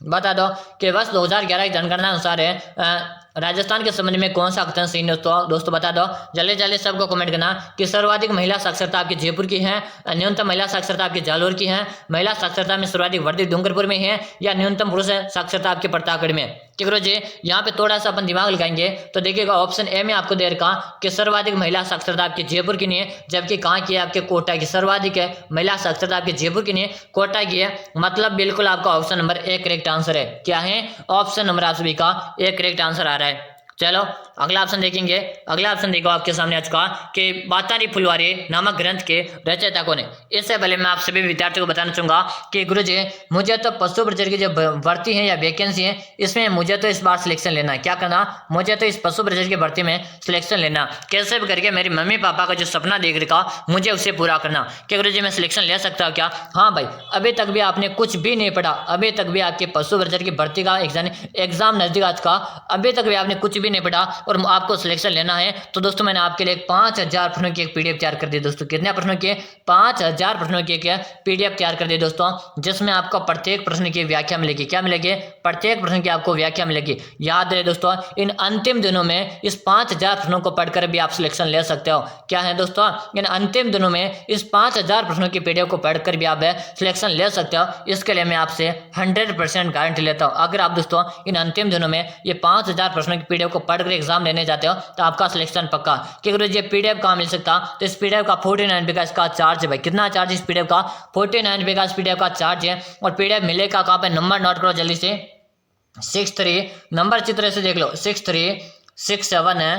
बता दो कि वर्ष 2011 की जनगणना अनुसार है राजस्थान के संबंध में कौन सा कथन सही है? दोस्तों बता दो जल्दी जल्दी सबको कमेंट करना कि सर्वाधिक महिला साक्षरता आपकी जयपुर की है, न्यूनतम महिला साक्षरता आपकी जालोर की है, महिला साक्षरता में सर्वाधिक वृद्धि डूंगरपुर में है या न्यूनतम पुरुष साक्षरता आपके प्रतापगढ़ में। कि गुरुजी यहाँ पे थोड़ा सा अपन दिमाग लगाएंगे तो देखिएगा ऑप्शन ए में आपको दे रखा कि सर्वाधिक महिला साक्षरता आपके जयपुर की नहीं है, जबकि कहाँ की है आपके कोटा की। सर्वाधिक है महिला साक्षरता आपके जयपुर की नहीं है, कोटा की है। मतलब बिल्कुल आपका option number A correct answer है। क्या है? ऑप्शन नंबर आप सभी का ए करेक्ट आंसर आ रहा है। चलो अगला ऑप्शन देखेंगे। अगला ऑप्शन देखो आपके सामने आ चुका कि बातारी फुलवारी नामक ग्रंथ के रचयिता कौन है। इससे पहले मैं आप सभी विद्यार्थियों को बताना चाहूंगा कि गुरुजी मुझे तो पशु प्रजर की जो भर्ती है या वैकेंसी है इसमें मुझे तो इस बार सिलेक्शन लेना है। क्या करना? मुझे तो इस पशु प्रजर की भर्ती में सिलेक्शन लेना, कैसे भी करके मेरी मम्मी पापा का जो सपना देख रखा मुझे उसे पूरा करना। क्या गुरुजी मैं सिलेक्शन ले सकता हूँ क्या? हाँ भाई, अभी तक भी आपने कुछ भी नहीं पढ़ा, अभी तक भी आपके पशु प्रजर की भर्ती का एग्जाम नजदीक आ चुका, अभी तक भी आपने कुछ भी नहीं पढ़ा और आपको सिलेक्शन लेना है तो दोस्तों मैंने आपके लिए 5000 प्रश्नों की एक पीडीएफ तैयार कर दी दोस्तों। कितने प्रश्नों के? 5000 प्रश्नों की एक पीडीएफ तैयार कर दी दोस्तों, जिसमें आपको प्रत्येक प्रश्न की व्याख्या मिलेगी। क्या मिलेगी? प्रत्येक प्रश्न की आपको व्याख्या मिलेगी। याद रहे दोस्तों, इन अंतिम दिनों में इस 5000 प्रश्नों को पढ़कर भी आप सिलेक्शन ले सकते हो। क्या है दोस्तों? इन अंतिम दिनों में इस 5000 प्रश्नों की पीडीएफ को पढ़कर भी आप सिलेक्शन ले सकते हो। इसके लिए मैं आपसे 100% गारंटी लेता हूँ। अगर आप दोस्तों इन अंतिम दिनों में ये 5000 प्रश्नों की पीडीएफ को पढ़कर एग्जाम लेने जाते हो तो आपका सिलेक्शन पक्का। कि अगर ये पीडीएफ कहाँ मिल सकता? तो इस पीडीएफ का 49 रुपये का इसका चार्ज है भाई। कितना चार्ज इस पीडीएफ का? 49 रुपये का इस पीडीएफ का चार्ज है। और पीडीएफ मिलेगा कहाँ पे? नंबर नोट करो जल्दी से। 63 नंबर चित्र से देख लो, 6367 है,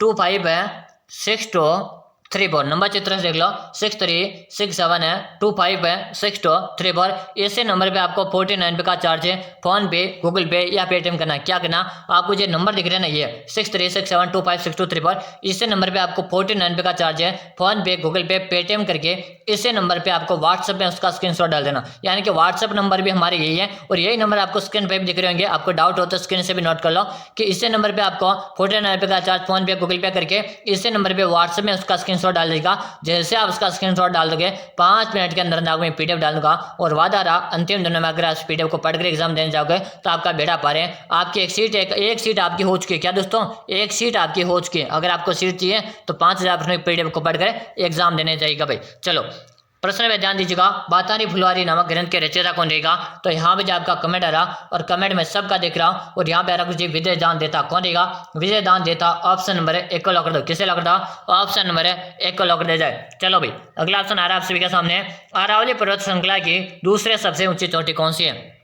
25 है, 6234 नंबर चित्र से देख लो। 6367 है, 25 है, 6234। इसी नंबर पे आपको 49 रुपये का चार्ज है। फोन पे, गूगल पे या पेटीएम करना। क्या करना? आपको जो नंबर दिख रहे हैं ना, ये 6367256234, इसी नंबर पे आपको 49 रुपये का चार्ज है। फोन पे, गूगल पे, पेटीएम करके इसी नंबर पे आपको व्हाट्सएप में उसका स्क्रीनशॉट डाल देना। यानी कि व्हाट्सएप नंबर भी हमारे यही है और यही नंबर आपको स्क्रीन पे भी दिख रहे होंगे। आपको डाउट हो तो स्क्रीन से भी नोट कर लो कि इसी नंबर पे आपको 49 रुपये का चार्ज फोन पे, गूगल पे करके इसी नंबर पे व्हाट्सएप में उसका स्क्रीनशॉट डाल देगा। जैसे आप उसका स्क्रीनशॉट डाल दोगे 5 मिनट के अंदर आपको मैं पीडीएफ डाल दूंगा। और वादा रहा अंतिम दिनों में अगर आप पीडीएफ को पढ़कर एग्जाम देने जाओगे तो आपका बेड़ा पार है। आपकी एक सीट आपकी हो चुकी है। क्या दोस्तों? एक सीट आपकी हो चुकी है। अगर आपको सीट चाहिए तो 5000 प्रश्नों की पीडीएफ को पढ़कर एग्जाम देने जाएगा भाई। चलो प्रश्न में ध्यान दीजिएगा। बातारी फुलवारी नामक ग्रंथ के रचयिता कौन रहेगा? तो यहाँ पे जो आपका कमेंट आ रहा और कमेंट में सबका देख रहा हूँ और यहाँ पे आ रहा कुछ विजय दान देता कौन रहेगा? विजय दान देता ऑप्शन नंबर है 1 को लॉक कर दो। किसे लॉक कर दो? ऑप्शन नंबर है 1 को लॉक कर दिया जाए। चलो भाई अगला ऑप्शन आ रहा है आप सभी के सामने। अरावली पर्वत श्रृंखला की दूसरे सबसे ऊंची चोटी कौन सी है?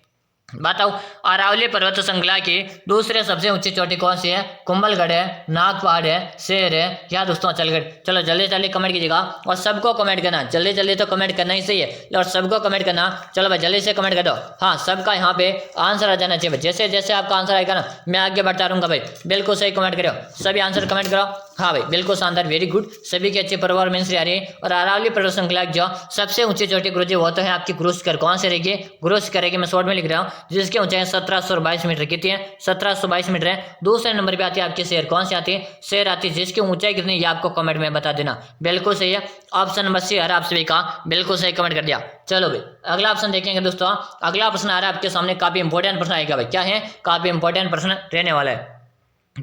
बताओ। अरावली पर्वत श्रृंखला की दूसरे सबसे ऊंची चोटी कौन सी है? कुंभलगढ़ है, नाग पहाड़ है, शेर है या दोस्तों अचलगढ़? चलो जल्दी जल्दी कमेंट कीजिएगा और सबको कमेंट करना। जल्दी जल्दी तो कमेंट करना ही सही है और सबको कमेंट करना। चलो भाई जल्दी से कमेंट कर दो। हाँ, सबका यहाँ पे आंसर आ जाना चाहिए। जैसे जैसे आपका आंसर आएगा ना मैं आगे बढ़ता रहूंगा भाई। बिल्कुल सही कमेंट करो, सभी आंसर कमेंट करो। हाँ भाई बिल्कुल शानदार, वेरी गुड। सभी की अच्छी परफॉर्मेंस आ रही है। और अरावली पर्वत श्रृंखला जो सबसे ऊंची चोटी गुरुजी वो तो है आपकी गुरु शिखर। कौन से रहेगी? गुरु शिखर है। मैं शॉर्ट में लिख रहा हूँ, जिसकी ऊंचाई 1722 मीटर। कितनी है? 1722 मीटर है। दूसरे नंबर पे आती है आपकी शेर। कौन सी आती है? शेर आती है। जिसकी ऊंचाई कितनी ये आपको कमेंट में बता देना। बिल्कुल सही है, ऑप्शन नंबर सी आप सभी का बिल्कुल सही कमेंट कर दिया। चलो भाई अगला ऑप्शन देखेंगे दोस्तों। अगला प्रश्न आ रहा है आपके सामने, काफी इंपॉर्टेंट प्रश्न आएगा भाई। क्या है? काफी इंपॉर्टेंट प्रश्न रहने वाला है।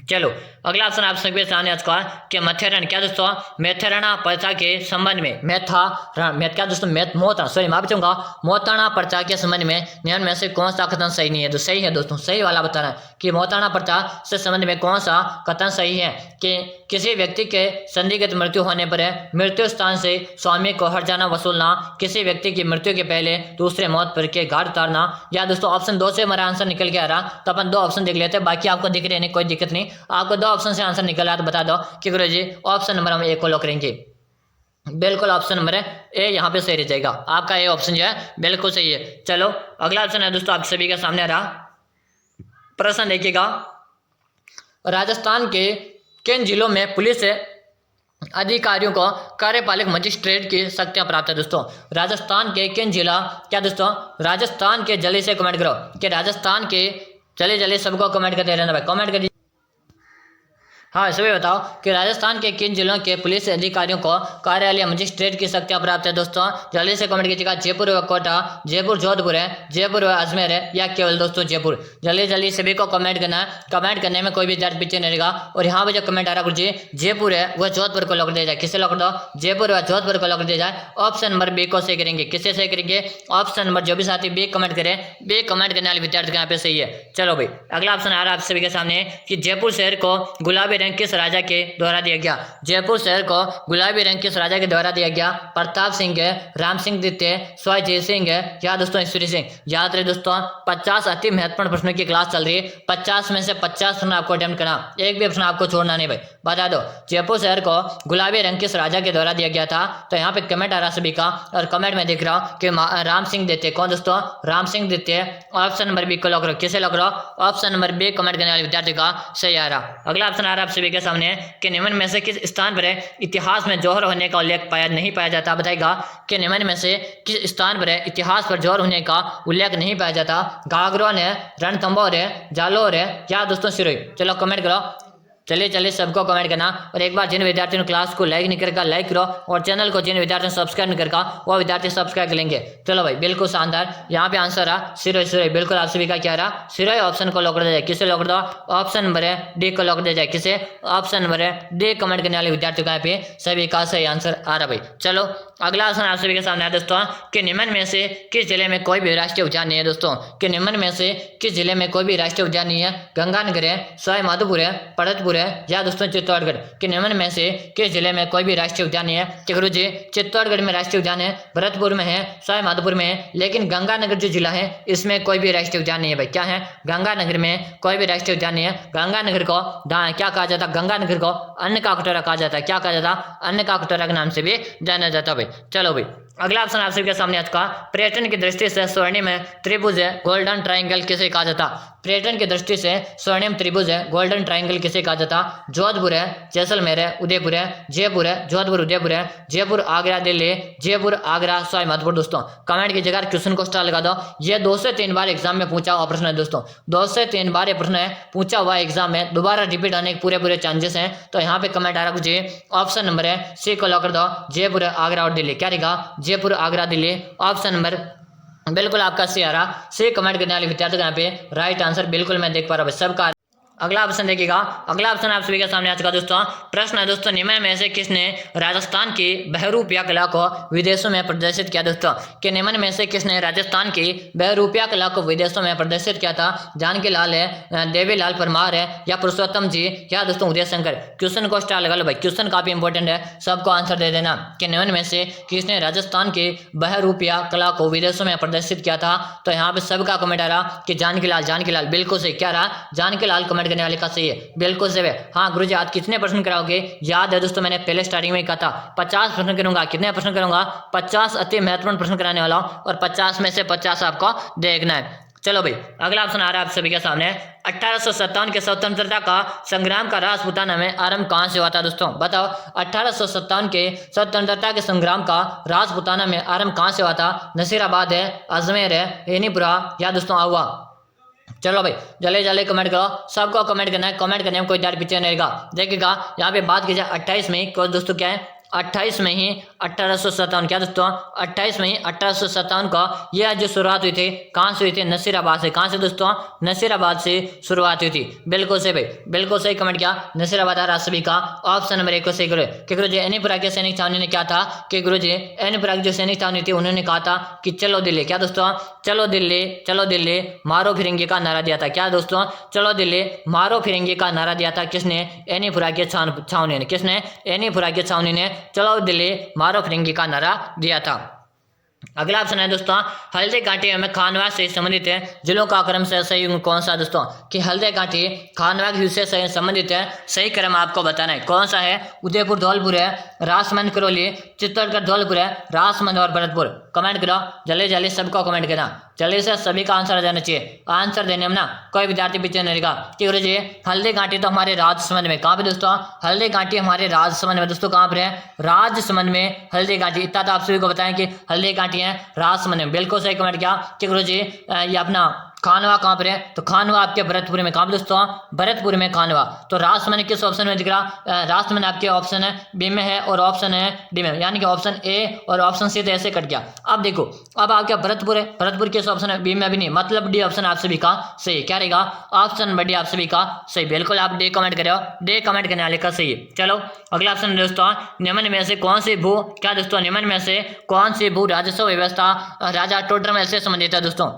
चलो अगला ऑप्शन आप सभी सामने आज का कि मथेरण। क्या दोस्तों? मेथेरणा पर्चा के संबंध में क्या दोस्तों? मोताणा पर्चा के संबंध में निम्न में से कौन सा कथन सही नहीं है? तो सही है दोस्तों, सही वाला बताना है कि मोताणा पर्चा से संबंध में कौन सा कथन सही है कि किसी व्यक्ति के संदिग्ध मृत्यु होने पर मृत्यु स्थान से स्वामी को हर जाना वसूलना, किसी व्यक्ति की मृत्यु के पहले दूसरे मौत पर के घाट उतारना। या दोस्तों ऑप्शन 2 से हमारा आंसर निकल के आ रहा तो अपन 2 ऑप्शन देख लेते हैं, बाकी आपको दिख रहे नहीं कोई दिक्कत नहीं। आपको 2 ऑप्शन से आंसर निकला तो बता दो कि गुरुजी ऑप्शन नंबर हम 1 को लॉक करेंगे। बिल्कुल ऑप्शन नंबर ए यहाँ पे सही रह जाएगा। आपका ए ऑप्शन जो है बिल्कुल सही है। चलो अगला ऑप्शन है दोस्तों आप सभी के सामने आ रहा प्रश्न देखिएगा। राजस्थान के किन जिलों में पुलिस अधिकारियों को कार्यपालक मजिस्ट्रेट की शक्तियां प्राप्त है? दोस्तों राजस्थान के किन जिला? क्या दोस्तों? राजस्थान के, जल्दी से कमेंट करो कि राजस्थान के, जल्दी सबको कमेंट करते रहना भाई, कमेंट कर हाँ सभी बताओ कि राजस्थान के किन जिलों के पुलिस अधिकारियों को कार्यालय मजिस्ट्रेट की शक्तियां प्राप्त है दोस्तों। जल्दी से कमेंट कीजिएगा। जयपुर व कोटा, जयपुर जोधपुर है, जयपुर व अजमेर है, या केवल दोस्तों जयपुर। जल्दी जल्दी सभी को कमेंट करना है। कमेंट करने में कोई भी दर्द पीछे नहीं रहेगा। और यहाँ पे जो कमेंट आ रहा गुरुजी जयपुर है वह जोधपुर को लॉक दिया जाए। किसे लॉक दो? जयपुर व जोधपुर को लॉक दिया जाए। ऑप्शन नंबर बी को सही करेंगे। किसे सही करेंगे? ऑप्शन नंबर जो भी साथी बी कमेंट करे, बी कमेंट करने वाले विद्यार्थी यहाँ पे सही है। चलो भाई अगला ऑप्शन आ रहा है आप सभी के सामने कि जयपुर शहर को गुलाबी रंग किस राजा के द्वारा दिया गया। जयपुर शहर को गुलाबी रंग किस राजा के द्वारा दिया गया? प्रताप सिंह है, राम सिंह द्वितीय, स्वाई जय सिंह है, या दोस्तों ईश्वरी सिंह। याद रहे दोस्तों 50 अति महत्वपूर्ण प्रश्नों की क्लास चल रही है। 50 में से 50 प्रश्न आपको अटेम्प्ट करना, एक भी प्रश्न आपको छोड़ना नहीं भाई। बता दो जयपुर शहर को गुलाबी रंग किस राजा के द्वारा दिया गया था। तो यहाँ पे कमेंट आ रहा सभी का, और कमेंट में देख रहा हूँ कि राम सिंह द्वितीय। कौन दोस्तों? राम सिंह द्वितीय। ऑप्शन नंबर बी को लॉक करो। किसे लॉक करो? ऑप्शन नंबर बी कमेंट करने वाले विद्यार्थी का सही आ रहा। अगला ऑप्शन आ रहा है आप सभी के सामने कि निम्न में से किस स्थान पर इतिहास में जौहर होने का उल्लेख नहीं पाया जाता। बताएगा कि निम्न में से किस स्थान पर इतिहास पर जौहर होने का उल्लेख नहीं पाया जाता। घाघरोन है, रणथंभौर है, जालोर है, या दोस्तों सिरोही। चलो कमेंट करो। चलिए सबको कमेंट करना। और एक बार जिन विद्यार्थियों ने क्लास को लाइक नहीं करका लाइक करो, और चैनल को जिन विद्यार्थियों ने सब्सक्राइब नहीं करका वो विद्यार्थी सब्सक्राइब कर लेंगे। चलो भाई बिल्कुल शानदार। यहाँ पे आंसर रहा सिरोही। बिल्कुल आप सभी का क्या रहा? सिरोही ऑप्शन को लॉक कर दिया जाए। किसे लॉक कर दो? ऑप्शन नंबर है डी को लॉक दिया जाए। किसे? ऑप्शन नंबर है डी कमेंट करने वाले विद्यार्थियों का यहाँ पे सभी का सही आंसर आ रहा भाई। चलो अगला ऑप्शन आप सभी के सामने है दोस्तों कि निम्न में से किस जिले में कोई भी राष्ट्रीय उद्यान नहीं है। दोस्तों कि निम्न में से किस जिले में कोई भी राष्ट्रीय उद्यान नहीं है। गंगानगर है, सवाई माधोपुर है, भरतपुर है, या दोस्तों चित्तौड़गढ़। कि निम्न में से किस जिले में कोई भी राष्ट्रीय उद्यान नहीं है। कि गुरुजी चित्तौड़गढ़ में राष्ट्रीय उद्यान है, भरतपुर में है, सवाई माधोपुर में है, लेकिन गंगानगर जो जिला है इसमें कोई भी राष्ट्रीय उद्यान नहीं है भाई। क्या है? गंगानगर में कोई भी राष्ट्रीय उद्यान नहीं है। गंगानगर को क्या कहा जाता? गंगानगर को अन्न का कटोरा कहा जाता है। क्या कहा जाता? अन्न का कटोरा के नाम से भी जाना जाता भाई। चलो भाई अगला ऑप्शन आप सबके सामने आज का पर्यटन की दृष्टि से स्वर्णिम त्रिभुज है, गोल्डन ट्रायंगल किसे कहा जाता? पर्यटन की दृष्टि से स्वर्णिम त्रिभुज है, गोल्डन ट्रायंगल किसे कहा जाता? जोधपुर है, जैसलमेर है, उदयपुर है, जयपुर है, जोधपुर उदयपुर है, जयपुर आगरा दिल्ली, जयपुर आगरा सवाई माधोपुर। दोस्तों कमेंट की जगह क्वेश्चन को स्टार लगा दो। ये 2 से 3 बार एग्जाम में पूछा हुआ प्रश्न है दोस्तों। 2 से 3 बार ये प्रश्न है पूछा हुआ एग्जाम में, दोबारा रिपीट आने के पूरे चांसेस हैं। तो यहाँ पे कमेंट आ रहा कुछ ऑप्शन नंबर है सी को लॉक कर दो। जयपुर आगरा और दिल्ली। क्या रहेगा? जयपुर आगरा दिल्ली। ऑप्शन नंबर बिल्कुल आपका सी आ रहा। सी कमेंट करने वाले विद्यार्थियों यहाँ पे राइट आंसर बिल्कुल मैं देख पा रहा हूँ सबका। अगला ऑप्शन देखिएगा। अगला ऑप्शन आप सभी के सामने आ चुका दोस्तों। प्रश्न है दोस्तों निम्न में से किसने राजस्थान की बहरूपिया कला को विदेशों में प्रदर्शित किया। दोस्तों कि निम्न में से किसने राजस्थान की बहरूपिया कला को विदेशों में प्रदर्शित किया था। जानकी लाल है, देवीलाल परमार है, या पुरुषोत्तम जी, या दोस्तों उदय शंकर। क्वेश्चन को स्टार लगा लो भाई, क्वेश्चन काफी इंपॉर्टेंट है, सबको आंसर दे देना कि निम्न में से किसने राजस्थान की बहरूपिया कला को विदेशों में प्रदर्शित किया था। तो यहाँ पे सबका कमेंट आ रहा कि जानकी लाल बिल्कुल सही। क्या रहा? जानकी लाल कमेंट करने वाले का सही है, बिल्कुल सही है। हाँ गुरुजी आज कितने प्रश्न कराओगे? याद है दोस्तों मैंने पहले स्टार्टिंग में कहा था 50 प्रश्न करूंगा। कितने प्रश्न करूंगा? 50 अति महत्वपूर्ण प्रश्न कराने वाला हूं, और 50 में से 50 आपको देखना है। चलो भाई अगला ऑप्शन आ रहा है आप सभी के सामने। 1857 के स्वतंत्रता का संग्राम का राजपूताना में आरंभ कहां से हुआ था। दोस्तों बताओ 1857 के स्वतंत्रता के संग्राम का राजपूताना में आरंभ कहां से हुआ था। नसीराबाद है, अजमेर है, एनीपुरा, या दोस्तों आहुआ। चलो भाई जल्दी कमेंट करो, सबको कमेंट करना है। कमेंट करने में कोई डर पीछे नहीं रहेगा। देखिएगा यहाँ पे बात की जाए 28 में को दोस्तों क्या है 28 में ही 1857। क्या दोस्तों 28 में ही 1857 का यह जो शुरुआत हुई थी कहाँ से हुई थी? नसीराबाद से। कहाँ से दोस्तों? नसीराबाद से शुरुआत हुई थी। बिल्कुल सही भाई, बिल्कुल सही कमेंट किया। नसीराबाद आ रहा सभी का। ऑप्शन नंबर 1 को सही करो कि गुरुजी एनीपुरा के सैनिक छावनी ने क्या था कि गुरुजी एनीपुरा की जो सैनिक छावनी थी उन्होंने कहा था कि चलो दिल्ली। क्या दोस्तों? चलो दिल्ली मारो फिरेंगे का नारा दिया था। क्या दोस्तों? चलो दिल्ली मारो फिरेंगे का नारा दिया था। किसने? एनीपुरा के छावनी ने। किसने? एनीपुरा के छावनी ने चलो दिल्ली मारो फिरंगी का नारा दिया था। अगला ऑप्शन है दोस्तों हल्दी घाटी में खानवा से संबंधित है जिलों का क्रम से सही कौन सा। दोस्तों कि हल्दी घाटी खानवा से संबंधित है, सही क्रम आपको बताना है कौन सा है। उदयपुर धौलपुर है, राजसमंद करौली, चित्तौड़गढ़ धौलपुर है, राजसमंद और भरतपुर। कमेंट करो जल्दी सबको कमेंट करना। जल्दी से सभी का आंसर आ जाना चाहिए। आंसर देने में ना कोई विद्यार्थी पीछे नहीं रहेगा कि गुरुजी हल्दी घाटी तो हमारे राजसमंद में। कहाँ पे दोस्तों? हल्दी घाटी हमारे राजसमंद में। दोस्तों कहाँ पर है? राजसमंद में हल्दी घाटी। इतना तो आप सभी को बताएं कि हल्दी घाटी है राजसमंद में। बिल्कुल सही कमेंट किया कि गुरुजी ये अपना खानवा कहाँ पर है? तो खानवा आपके भरतपुर में। कहाँ पे दोस्तों? भरतपुर में खानवा। तो राष्ट्र मैंने किस ऑप्शन में दिख रहा? राष्ट्र मैंने आपके ऑप्शन है बी में है और ऑप्शन है डी में, यानी कि ऑप्शन ए और ऑप्शन सी तो ऐसे कट गया। अब देखो, अब आपका भरतपुर है, भरतपुर किस ऑप्शन है? बी में भी नहीं, मतलब डी ऑप्शन आप सभी का सही। क्या रहेगा? ऑप्शन डी आप सभी का सही। बिल्कुल आप डी कमेंट करो, डी कमेंट करने वाले का सही है। चलो अगला ऑप्शन दोस्तों, निम्न में से कौन सी भू, क्या दोस्तों, निम्न में से कौन सी भू राजस्व व्यवस्था राजा टोडरमल से संबंधित है? दोस्तों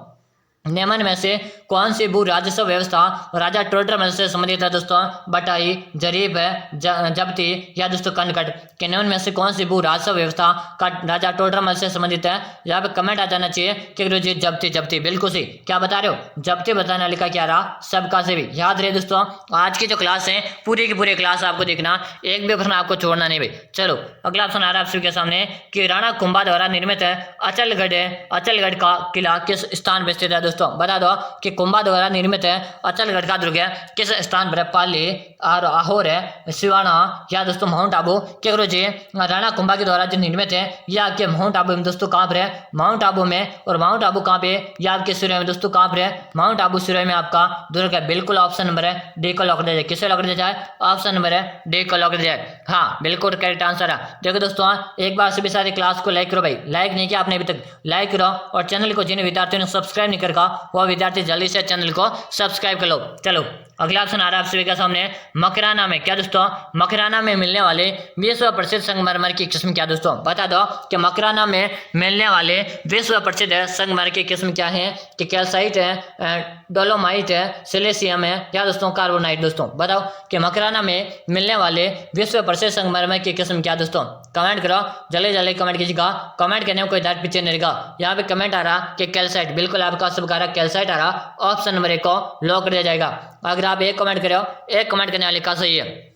निम्न में से कौन सी भू राजस्व व्यवस्था राजा टोडरमल से संबंधित है? दोस्तों बटाई, जरीब, जब्ती या दोस्तों कनकट के निम्न में से कौन सी भू राजस्व व्यवस्था का राजा टोडरमल से संबंधित है? यहाँ पे कमेंट आ जाना चाहिए कि गुरु जी जब्ती, जब्ती बिल्कुल सही। क्या बता रहे हो? जब्ती बताने वाले का क्या रहा? सबका से भी याद रहे दोस्तों। आज की जो क्लास है पूरी की पूरी क्लास आपको देखना, एक भी प्रश्न आपको छोड़ना नहीं भाई। चलो अगला ऑप्शन आ रहा है आप सभी के सामने कि राणा कुंभा द्वारा निर्मित अचलगढ़ का किला किस स्थान पर स्थित है? दोस्तों बता दो कि कुंभा द्वारा निर्मित है अचलगढ़ का दुर्ग किस स्थान पर? पाली, आहोर है, सिवाना या दोस्तों माउंट आबू? क्या करो जी, राणा कुंभा के द्वारा जो निर्मित है यह आपके माउंट आबू में दोस्तों। कहाँ पर है? माउंट आबू में। और माउंट आबू कहाँ पे? यह आपके सिरोही में दोस्तों। कहाँ पर है? माउंट आबू सिरोही में आपका दुर्ग है। बिल्कुल ऑप्शन नंबर है डी को लॉक कर दिया जाए। किसे लॉक कर दिया जाए? ऑप्शन नंबर है डी को लॉक कर दिया जाए। हाँ बिल्कुल करेक्ट आंसर है। देखो दोस्तों एक बार सभी सारी क्लास को लाइक करो भाई, लाइक नहीं किया आपने अभी तक, लाइक करो। और चैनल को जिन विद्यार्थियों ने सब्सक्राइब नहीं कर वो विद्यार्थी जल्दी से चैनल को सब्सक्राइब कर लो। चलो अगला ऑप्शन आ रहा है आप सभी के सामने, मकराना में, क्या दोस्तों, मकराना में मिलने वाले विश्व प्रसिद्ध संगमरमर की किस्म क्या? दोस्तों बता दो कि मकराना में मिलने वाले विश्व प्रसिद्ध संगमरमर की किस्म क्या है? कि कैल्साइट है, डोलोमाइट है, सिलिशियम है या दोस्तों कार्बोनाइट? दोस्तों बताओ कि मकराना में मिलने वाले विश्व प्रसिद्ध संगमरमर की किस्म क्या? दोस्तों कमेंट करो, जल्दी जल्दी कमेंट कीजिएगा। कमेंट करने में कोई दांत पीछे नहीं रहेगा। यहाँ पे कमेंट आ रहा कि कैल्साइट, बिल्कुल आपका सबका कैल्साइट आ रहा, ऑप्शन नंबर 1 को लॉक कर दिया जाएगा। अगर आप एक कमेंट करो, एक कमेंट करने वाले का सही है।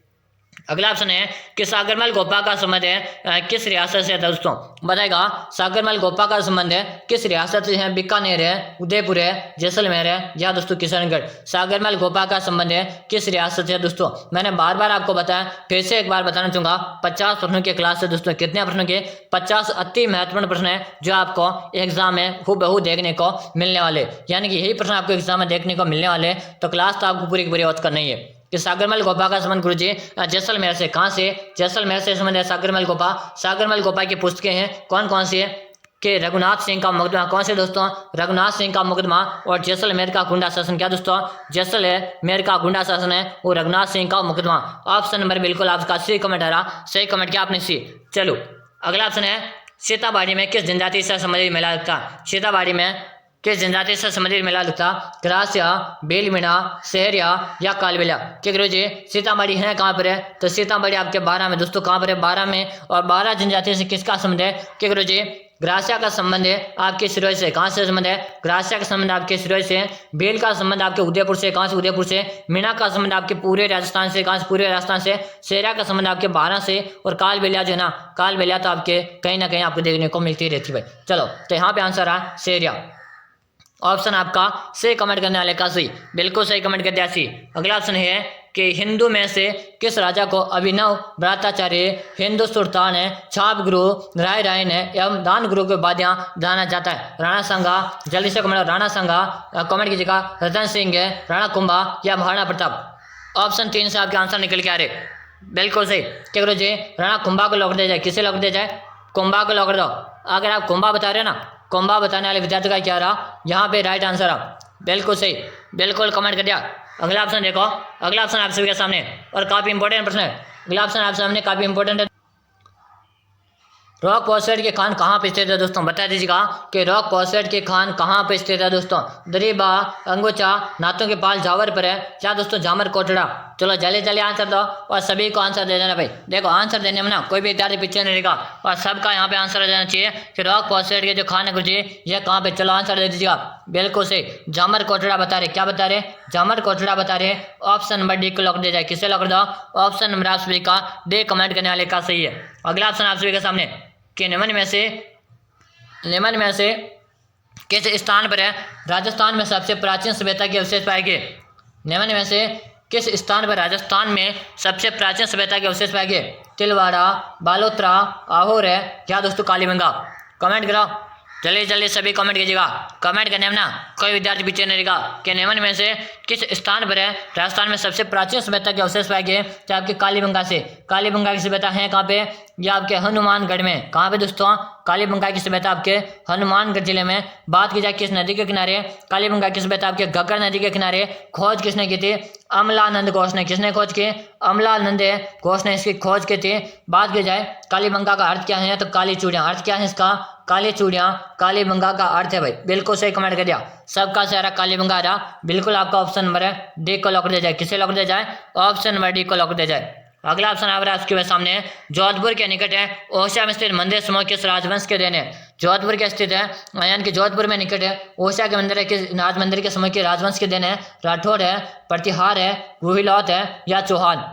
अगला ऑप्शन है कि सागरमल गोपा का संबंध है किस रियासत से? दोस्तों बताएगा सागरमल गोपा का संबंध है किस रियासत से है? बीकानेर है, उदयपुर है, जैसलमेर है या दोस्तों किशनगढ़? सागरमल गोपा का संबंध है किस रियासत से? दोस्तों मैंने बार बार आपको बताया, फिर से एक बार बताना चाहूंगा, 50 प्रश्नों की क्लास है दोस्तों। कितने प्रश्नों के? 50 अति महत्वपूर्ण प्रश्न है जो आपको एग्जाम में हूबहू देखने को मिलने वाले, यानी कि यही प्रश्न आपको एग्जाम में देखने को मिलने वाले। तो क्लास तो आपको पूरी की पूरी वॉच करनी है। कि सागरमल गोपा का संबंध गुरुजी जैसलमेर से, कहाँ से? जैसलमेर से संबंध है सागरमल गोपा। सागरमल गोपा की पुस्तकें हैं कौन कौन सी है? कि रघुनाथ सिंह का मुकदमा, कौन से दोस्तों? रघुनाथ सिंह का मुकदमा। और जैसलमेर का गुंडा शासन, क्या दोस्तों? जैसलमेर का गुंडा शासन है वो रघुनाथ सिंह का मुकदमा। ऑप्शन नंबर बिल्कुल आपका सही कमेंट आ रहा, सही कमेंट किया आपने सी। चलो अगला ऑप्शन है सीताबाड़ी में किस जनजाति से संबंधित मेला लगता? सीताबाड़ी में किस जनजाति से संबंधित मेला लगता? ग्रासिया, बेलमीना, सहरिया या कालबेलिया? क्या गुरु जी सीतामढ़ी है कहाँ पर है? तो सीतामढ़ी आपके 12 में दोस्तों। कहाँ पर है? 12 में। और 12 जनजाति से किसका संबंध है? क्या गुरु जी ग्रासिया का संबंध है आपके सिरोही से। कहाँ से संबंध है? ग्रासिया का संबंध आपके सिरोही से। बेल का संबंध आपके उदयपुर से। कहाँ से? उदयपुर से। मीना का संबंध आपके पूरे राजस्थान से। कहाँ से? पूरे राजस्थान से। सहरिया का संबंध आपके 12 से। और कालबेलिया जो है ना, कालबेलिया तो आपके कहीं ना कहीं आपको देखने को मिलती रहती है भाई। चलो तो यहाँ पे आंसर आ सहरिया। ऑप्शन आपका सही कमेंट करने वाले का सही, बिल्कुल सही कमेंट कर दिया सी। अगला ऑप्शन है कि हिंदू में से किस राजा को अभिनव भ्राताचार्य, हिंदू सुल्तान है, छाप गुरु, राय रायन है एवं दान गुरु के बाद यहाँ जाना जाता है? राणा संगा, जल्दी से कमेंट, राणा संगा कमेंट कीजिएगा, रतन सिंह है, राणा कुंभा या महाराणा प्रताप? ऑप्शन 3 से आपके आंसर निकल के आ रहे, बिल्कुल सही। क्या करो जी राणा कुंभा को लॉक दिया जाए? किसे लॉक दिया जाए? कुंभा को लॉक कर दो। अगर आप कुंभा बता रहे हो ना, कुंभा बताने वाले विद्यार्थी का क्या रहा? यहाँ पे राइट आंसर आ, बिल्कुल सही, बिल्कुल कमेंट कर दिया। अगला ऑप्शन देखो, अगला ऑप्शन आप सभी के सामने और काफी इंपॉर्टेंट प्रश्न है। अगला ऑप्शन आप सामने काफी इंपॉर्टेंट है। रॉक पॉसेट के खान कहाँ पे स्थित है? दोस्तों बता दीजिएगा कि रॉक पॉसेट के खान कहाँ पे स्थित है? दोस्तों दरीबा, अंगोचा, नाथों के पाल, जावर पर है क्या दोस्तों? जामर कोटड़ा। चलो जल्दी जल्दी आंसर दो और सभी को आंसर दे देना भाई। देखो आंसर देने में ना कोई भी विद्यार्थी पीछे नहीं रहेगा और सबका यहाँ पे आंसर देना चाहिए कि रॉक पॉसेट के जो खान है गुरुजी ये कहाँ पे? चलो आंसर दे दीजिएगा, बिल्कुल सही, जामर कोटड़ा बता रहे। क्या बता रहे? जामर कोटड़ा बता रहे। ऑप्शन नंबर डी को लॉक दिया जाए। किसे लॉक कर दो? ऑप्शन नंबर आप सभी का डी कमेंट करने वाले का सही है। अगला ऑप्शन आप सभी के सामने कि निम्न में से किस स्थान पर है राजस्थान में सबसे प्राचीन सभ्यता के अवशेष पाए गए? निम्न में से किस स्थान पर राजस्थान में सबसे प्राचीन सभ्यता के अवशेष पाए गए? तिलवाड़ा, बालोतरा, आहोर है क्या दोस्तों? कालीबंगा? कमेंट करो, जल्दी जल्दी सभी कमेंट कीजिएगा। कमेंट करने में ना कोई विद्यार्थी पीछे नहीं रहेगा कि निम्न में से किस स्थान पर है राजस्थान में सबसे प्राचीन सभ्यता के अवशेष पाए गए। तो आपके कालीबंगा से, कालीबंगा की सभ्यता है कहाँ पे, या आपके हनुमानगढ़ में। कहाँ पे दोस्तों, कालीबंगा की सभ्यता आपके हनुमानगढ़ जिले में। बात की जाए किस नदी के किनारे, कालीबंगा की सभ्यता आपके घग्गर नदी के किनारे। खोज किसने की थी, अमलानंद घोष ने। किसने खोज की, अमलानंद घोष ने इसकी खोज की थी। बात की जाए कालीबंगा का अर्थ क्या है, तो काली चूड़ियां। अर्थ क्या है इसका, काली चूड़ियां कालीबंगा का अर्थ है भाई। बिल्कुल सही कमेंट कर दिया, सबका सारा कालीबंगा आ रहा। बिल्कुल आपका ऑप्शन नंबर है डी को लॉक दिया जाए। किसे लॉक दिया जाए, ऑप्शन नंबर डी को लॉक दिया जाए। अगला ऑप्शन आ रहा है आपके सामने, जोधपुर के निकट है ओरछा में स्थित मंदिर समूह किस राजवंश के देन है। जोधपुर के स्थित है, यानी कि जोधपुर में निकट है ओरछा के मंदिर है, किस राज मंदिर के समय के राजवंश के देन है। राठौड़ है, प्रतिहार है, गुहिलौत है, या चौहान।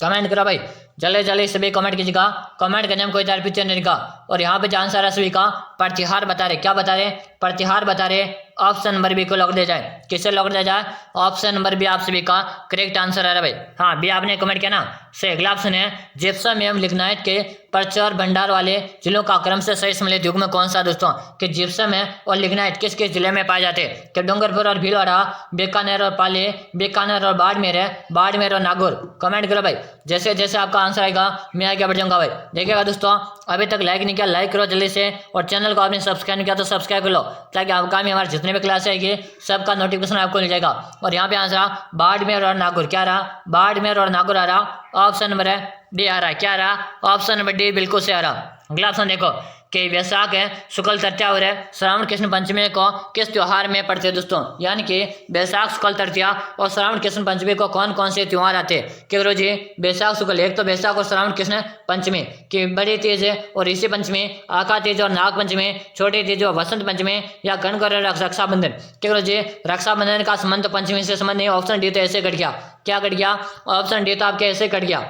कमेंट करो भाई, जल्दी जल्दी सभी कमेंट कीजिएगा। कमेंट करने में कोई तार पीछे नहीं रहेगा। और यहाँ पे आंसर आ रहा सभी का प्रतिहार बता रहे। क्या बता रहे, प्रतिहार बता रहे। ऑप्शन नंबर बी को लॉक दिया जाए। किसे लॉक दिया जाए, ऑप्शन नंबर बी आप सभी का करेक्ट आंसर आ रहा है भाई। हाँ बी आपने कमेंट किया ना, से अगला ऑप्शन है जिप्सम एवं लिग्नाइट के प्रचुर भंडार वाले जिलों का क्रम से सही सम्मिलित युग में कौन सा दोस्तों, कि जिप्सम है और लिग्नाइट किस किस जिले में पाए जाते हैं, कि डूंगरपुर और भीलवाड़ा, बीकानेर और पाली, बीकानेर और बाड़मेर है, बाड़मेर और नागौर। कमेंट करो भाई, जैसे जैसे आपका आंसर आएगा मैं आगे बढ़ जाऊंगा भाई। देखिएगा दोस्तों, अभी तक लाइक नहीं किया लाइक करो जल्दी से, और चैनल को आपने सब्सक्राइब नहीं किया तो सब्सक्राइब कर लो, ताकि आगामी हमारे जितने भी क्लास आएगी सबका नोटिफिकेशन आपको मिल जाएगा। और यहाँ पे आंसर रहा बाड़मेर और नागौर। क्या रहा, बाड़मेर और नागौर आ रहा। ऑप्शन नंबर है डी आ रहा है। क्या रहा, ऑप्शन नंबर डी बिल्कुल से आ रहा। अगला ऑप्शन देखो कि वैशाख है शुक्ल तृतीया और है श्रावण कृष्ण पंचमी को किस त्योहार में पड़ते हैं दोस्तों, यानी कि वैशाख शुक्ल तृतीया और श्रावण कृष्ण पंचमी को कौन कौन से त्योहार आते हैं। कि गुरु जी वैशाख शुक्ल, एक तो वैशाख और श्रावण कृष्ण पंचमी की बड़ी तीज है और ऋषि पंचमी, आका तीज और नाग पंचमी, छोटी तीज और वसंत पंचमी, या गणगौर और रक्षाबंधन। कि गुरु जी रक्षाबंधन का संबंध पंचमी से संबंध नहीं। ऑप्शन डी तो ऐसे कट गया। क्या कट गया, ऑप्शन डी तो आपके ऐसे कट गया।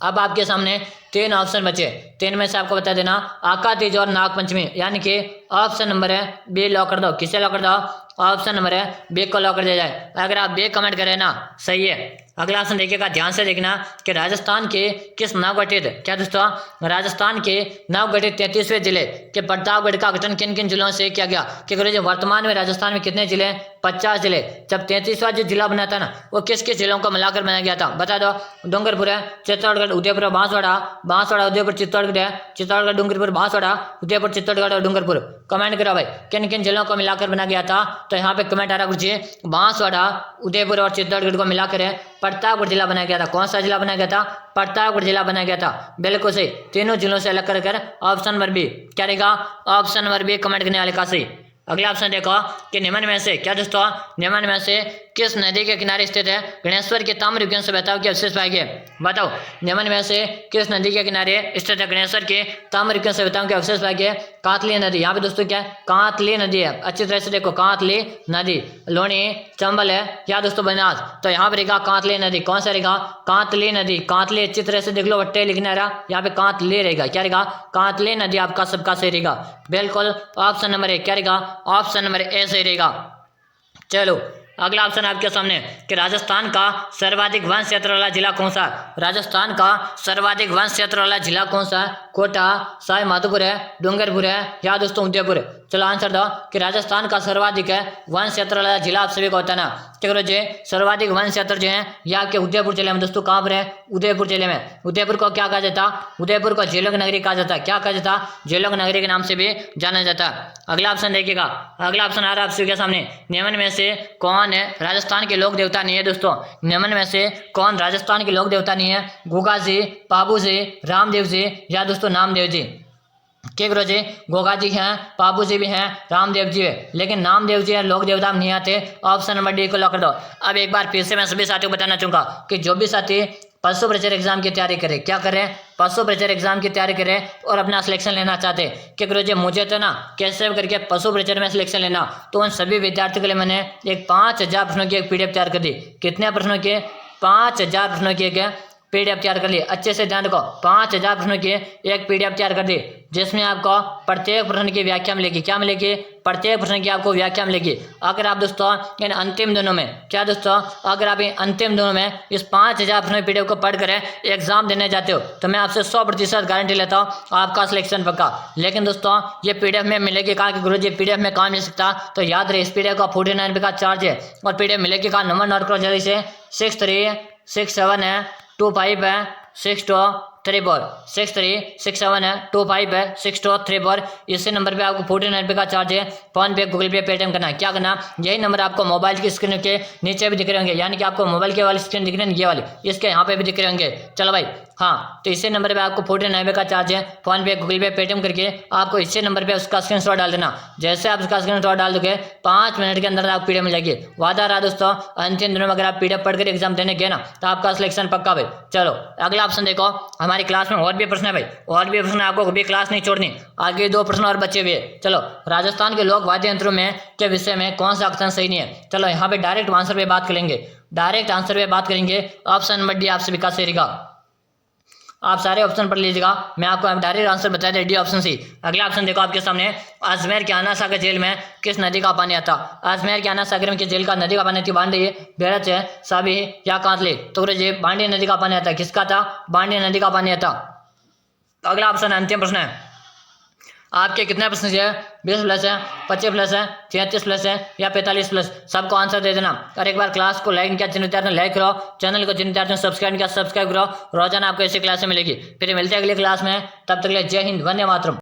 अब आपके सामने तीन ऑप्शन बचे, तीन में से आपको बता देना आका तीज और नाग पंचमी, यानी कि ऑप्शन नंबर है बी लॉक कर दो। किसे लॉक कर दो, ऑप्शन नंबर है बी को लॉक कर दिया जाए। अगर आप बी कमेंट करें ना सही है। अगला ऑप्शन देखिएगा, ध्यान से देखना कि राजस्थान के किस नवगठित, क्या दोस्तों, राजस्थान के नवगठित 33वें जिले के प्रतापगढ़ का गठन किन किन जिलों से किया गया। कि गुरु जी वर्तमान में राजस्थान में कितने जिले, 50 जिले। जब 33वां जो जिला बना था ना वो किस किस जिलों को मिलाकर बनाया गया था, बता दो। डूंगरपुर है, चित्तौड़गढ़, उदयपुर, बांसवाड़ा, बांसवाड़ा, उदयपुर, चित्तौड़गढ़ है, चित्तौड़गढ़, डूंगरपुर, बांसवाड़ा, उदयपुर, चित्तौड़गढ़ और डूंगरपुर। कमेंट करो भाई किन किन जिलों को मिलाकर बना गया था। तो यहाँ पे कमेंट आ रहा कुछ बांसवाड़ा, उदयपुर और चित्तौड़गढ़ को मिलाकर है प्रतापगढ़ जिला बनाया गया था। कौन सा जिला बनाया गया था, प्रतापगढ़ जिला बनाया गया था। बिल्कुल सही, तीनों जिलों से अलग कर ऑप्शन नंबर बी क्या रहेगा, ऑप्शन नंबर बी कमेंट करने वाले का सही। अगला ऑप्शन देखो कि निम्न में से, क्या दोस्तों, निम्न में से किस नदी के किनारे स्थित है गणेश्वर के ताम्रयुगीन सभ्यताओं के अवशेष पाए गए। बताओ निम्न में से किस नदी के किनारे स्थित है गणेश्वर के ताम्रयुगीन सभ्यताओं के अवशेष पाए गए। कातली नदी, यहाँ पे दोस्तों क्या है, कातली नदी है। अच्छी तरह से देखो, कातली नदी, लोनी, चंबल है, या दोस्तों बनास। तो यहाँ पे रहेगा कातली नदी। कौन सा रहेगा, कातली नदी। कातली अच्छी तरह से देख लो, बट्टे लिखने आ रहा, यहाँ पे कातली रहेगा। क्या रहेगा, कातली नदी आपका सबका सही रहेगा। बिल्कुल ऑप्शन नंबर 1 क्या रहेगा, ऑप्शन नंबर ए सही रहेगा। चलो अगला ऑप्शन आपके सामने कि राजस्थान का सर्वाधिक वन क्षेत्र वाला जिला कौन सा। राजस्थान का सर्वाधिक वन क्षेत्र वाला जिला कौन सा, कोटा, सवाई माधोपुर है, डूंगरपुर है, या दोस्तों उदयपुर। चलो आंसर दो कि राजस्थान का सर्वाधिक है वन क्षेत्र वाला जिला आप सभी को होता है ना। क्या करो जी, सर्वाधिक वन क्षेत्र जो है ये आपके उदयपुर जिले में। दोस्तों कहाँ पर है, उदयपुर जिले में। उदयपुर को क्या कहा जाता, उदयपुर को जेलोग नगरी कहा जाता है। क्या कहा जाता, जेलोग नगरी के नाम से भी जाना जाता है। अगला ऑप्शन देखिएगा, अगला ऑप्शन आ रहा है आप सभी के सामने, निम्न में से कौन है राजस्थान के लोक देवता नहीं है। दोस्तों निम्न में से कौन राजस्थान के लोक देवता नहीं है, गोगा जी, पाबू जी, रामदेव जी, या दोस्तों नामदेव जी। के गुरु जी, गोगा जी हैं, पाबू जी भी हैं, रामदेव जी है, लेकिन नामदेव जी लोक देवता नहीं आते। ऑप्शन नंबर डी को लॉक कर दो। अब एक बार फिर से मैं सभी साथियों को बताना चाहूंगा कि जो भी साथी पशु प्रचर एग्जाम की तैयारी करें, क्या करें, पशु प्रचर एग्जाम की तैयारी करें और अपना सिलेक्शन लेना चाहते हैं। कि गुरु जी मुझे तो ना कैसे करके पशु प्रचर में सिलेक्शन लेना, तो उन सभी विद्यार्थियों के लिए मैंने एक 5000 प्रश्नों की एक PDF तैयार कर दी। कितने प्रश्नों के, 5000 प्रश्नों की एक पीडीएफ तैयार कर ली। अच्छे से ध्यान रखो, 5000 प्रश्नों की एक पीडीएफ तैयार कर दी, जिसमें आपको प्रत्येक प्रश्न की व्याख्या मिलेगी। क्या मिलेगी? प्रत्येक प्रश्न की आपको व्याख्या मिलेगी। अगर आप दोस्तों इन अंतिम दिनों में, क्या दोस्तों, अगर आप इन अंतिम दिनों में इस 5000 प्रश्नों पीडीएफ को पढ़ कर एग्जाम देने जाते हो तो मैं आपसे 100% गारंटी लेता हूँ आपका सिलेक्शन पक्का। लेकिन दोस्तों ये पीडीएफ में मिलेगी कहाँ कि गुरुजी पीडीएफ में कहाँ मिल सकता? तो याद रहे, इस पीडीएफ का 49 रुपये का चार्ज है और पीडीएफ मिलेगी कहाँ? नंबर नोट करो जल्दी से, 6367 है 25 है 6234, 6367 है 25 है 6234। इसी नंबर पे आपको 49 रुपये का चार्ज है। फोन पे, गूगल पे, पेटीएम करना है। क्या करना? यही नंबर आपको मोबाइल की स्क्रीन के नीचे भी दिख रहे होंगे, यानी कि आपको मोबाइल के वाली स्क्रीन दिख रही है, ये वाली, इसके यहाँ पे भी दिख रहे होंगे। चलो भाई, हाँ, तो इसी नंबर पे आपको 49 रुपये का चार्ज है। फोन पे, गूगल पे, पेटीएम करके आपको इसी नंबर पे उसका स्क्रीनशॉट डाल देना। जैसे आप उसका स्क्रीनशॉट डाल दोगे 5 मिनट के अंदर आपको पीडीएफ मिल जाएगी। वादा रहा दोस्तों, अंतिम दिनों में अगर आप पीडीएफ पढ़कर एग्जाम देने गए ना तो आपका सिलेक्शन पक्का भाई। चलो अगला ऑप्शन देखो, हमारी क्लास में और भी प्रश्न है भाई, और भी प्रश्न, आपको कभी क्लास नहीं छोड़नी। आगे 2 प्रश्न और बचे हुए। चलो, राजस्थान के लोक वाद्य यंत्रों में के विषय में कौन सा ऑप्शन सही नहीं है? चलो यहाँ पे डायरेक्ट आंसर पे बात करेंगे, डायरेक्ट आंसर पे बात करेंगे। ऑप्शन नंबर डी आपसे विकास सही रहेगा। आप सारे ऑप्शन पढ़ लीजिएगा, मैं आपको डायरेक्ट आंसर बता दे, डी ऑप्शन सी। अगला ऑप्शन देखो आपके सामने, अजमेर के आना सागर झील में किस नदी का पानी आता? अजमेर के आना सागर में किस झील का नदी का पानी आती? बांडी, बेरच है, साबी या कांतले? तो ये बांडी नदी का पानी आता है। किसका था? बांडी नदी का पानी आता। अगला ऑप्शन अंतिम प्रश्न है, आपके कितने प्रश्न है? 20 प्लस है, 25 प्लस है, 33 प्लस है या 45 प्लस? सबको आंसर दे देना। और एक बार क्लास को लाइक किया, चैनल लाइक करो, चैनल को जिन सब्सक्राइब किया सब्सक्राइब करो। रोजाना आपको ऐसी क्लास मिलेगी। फिर मिलते हैं अगली क्लास में, तब तक के लिए जय हिंद, वंदे मातरम।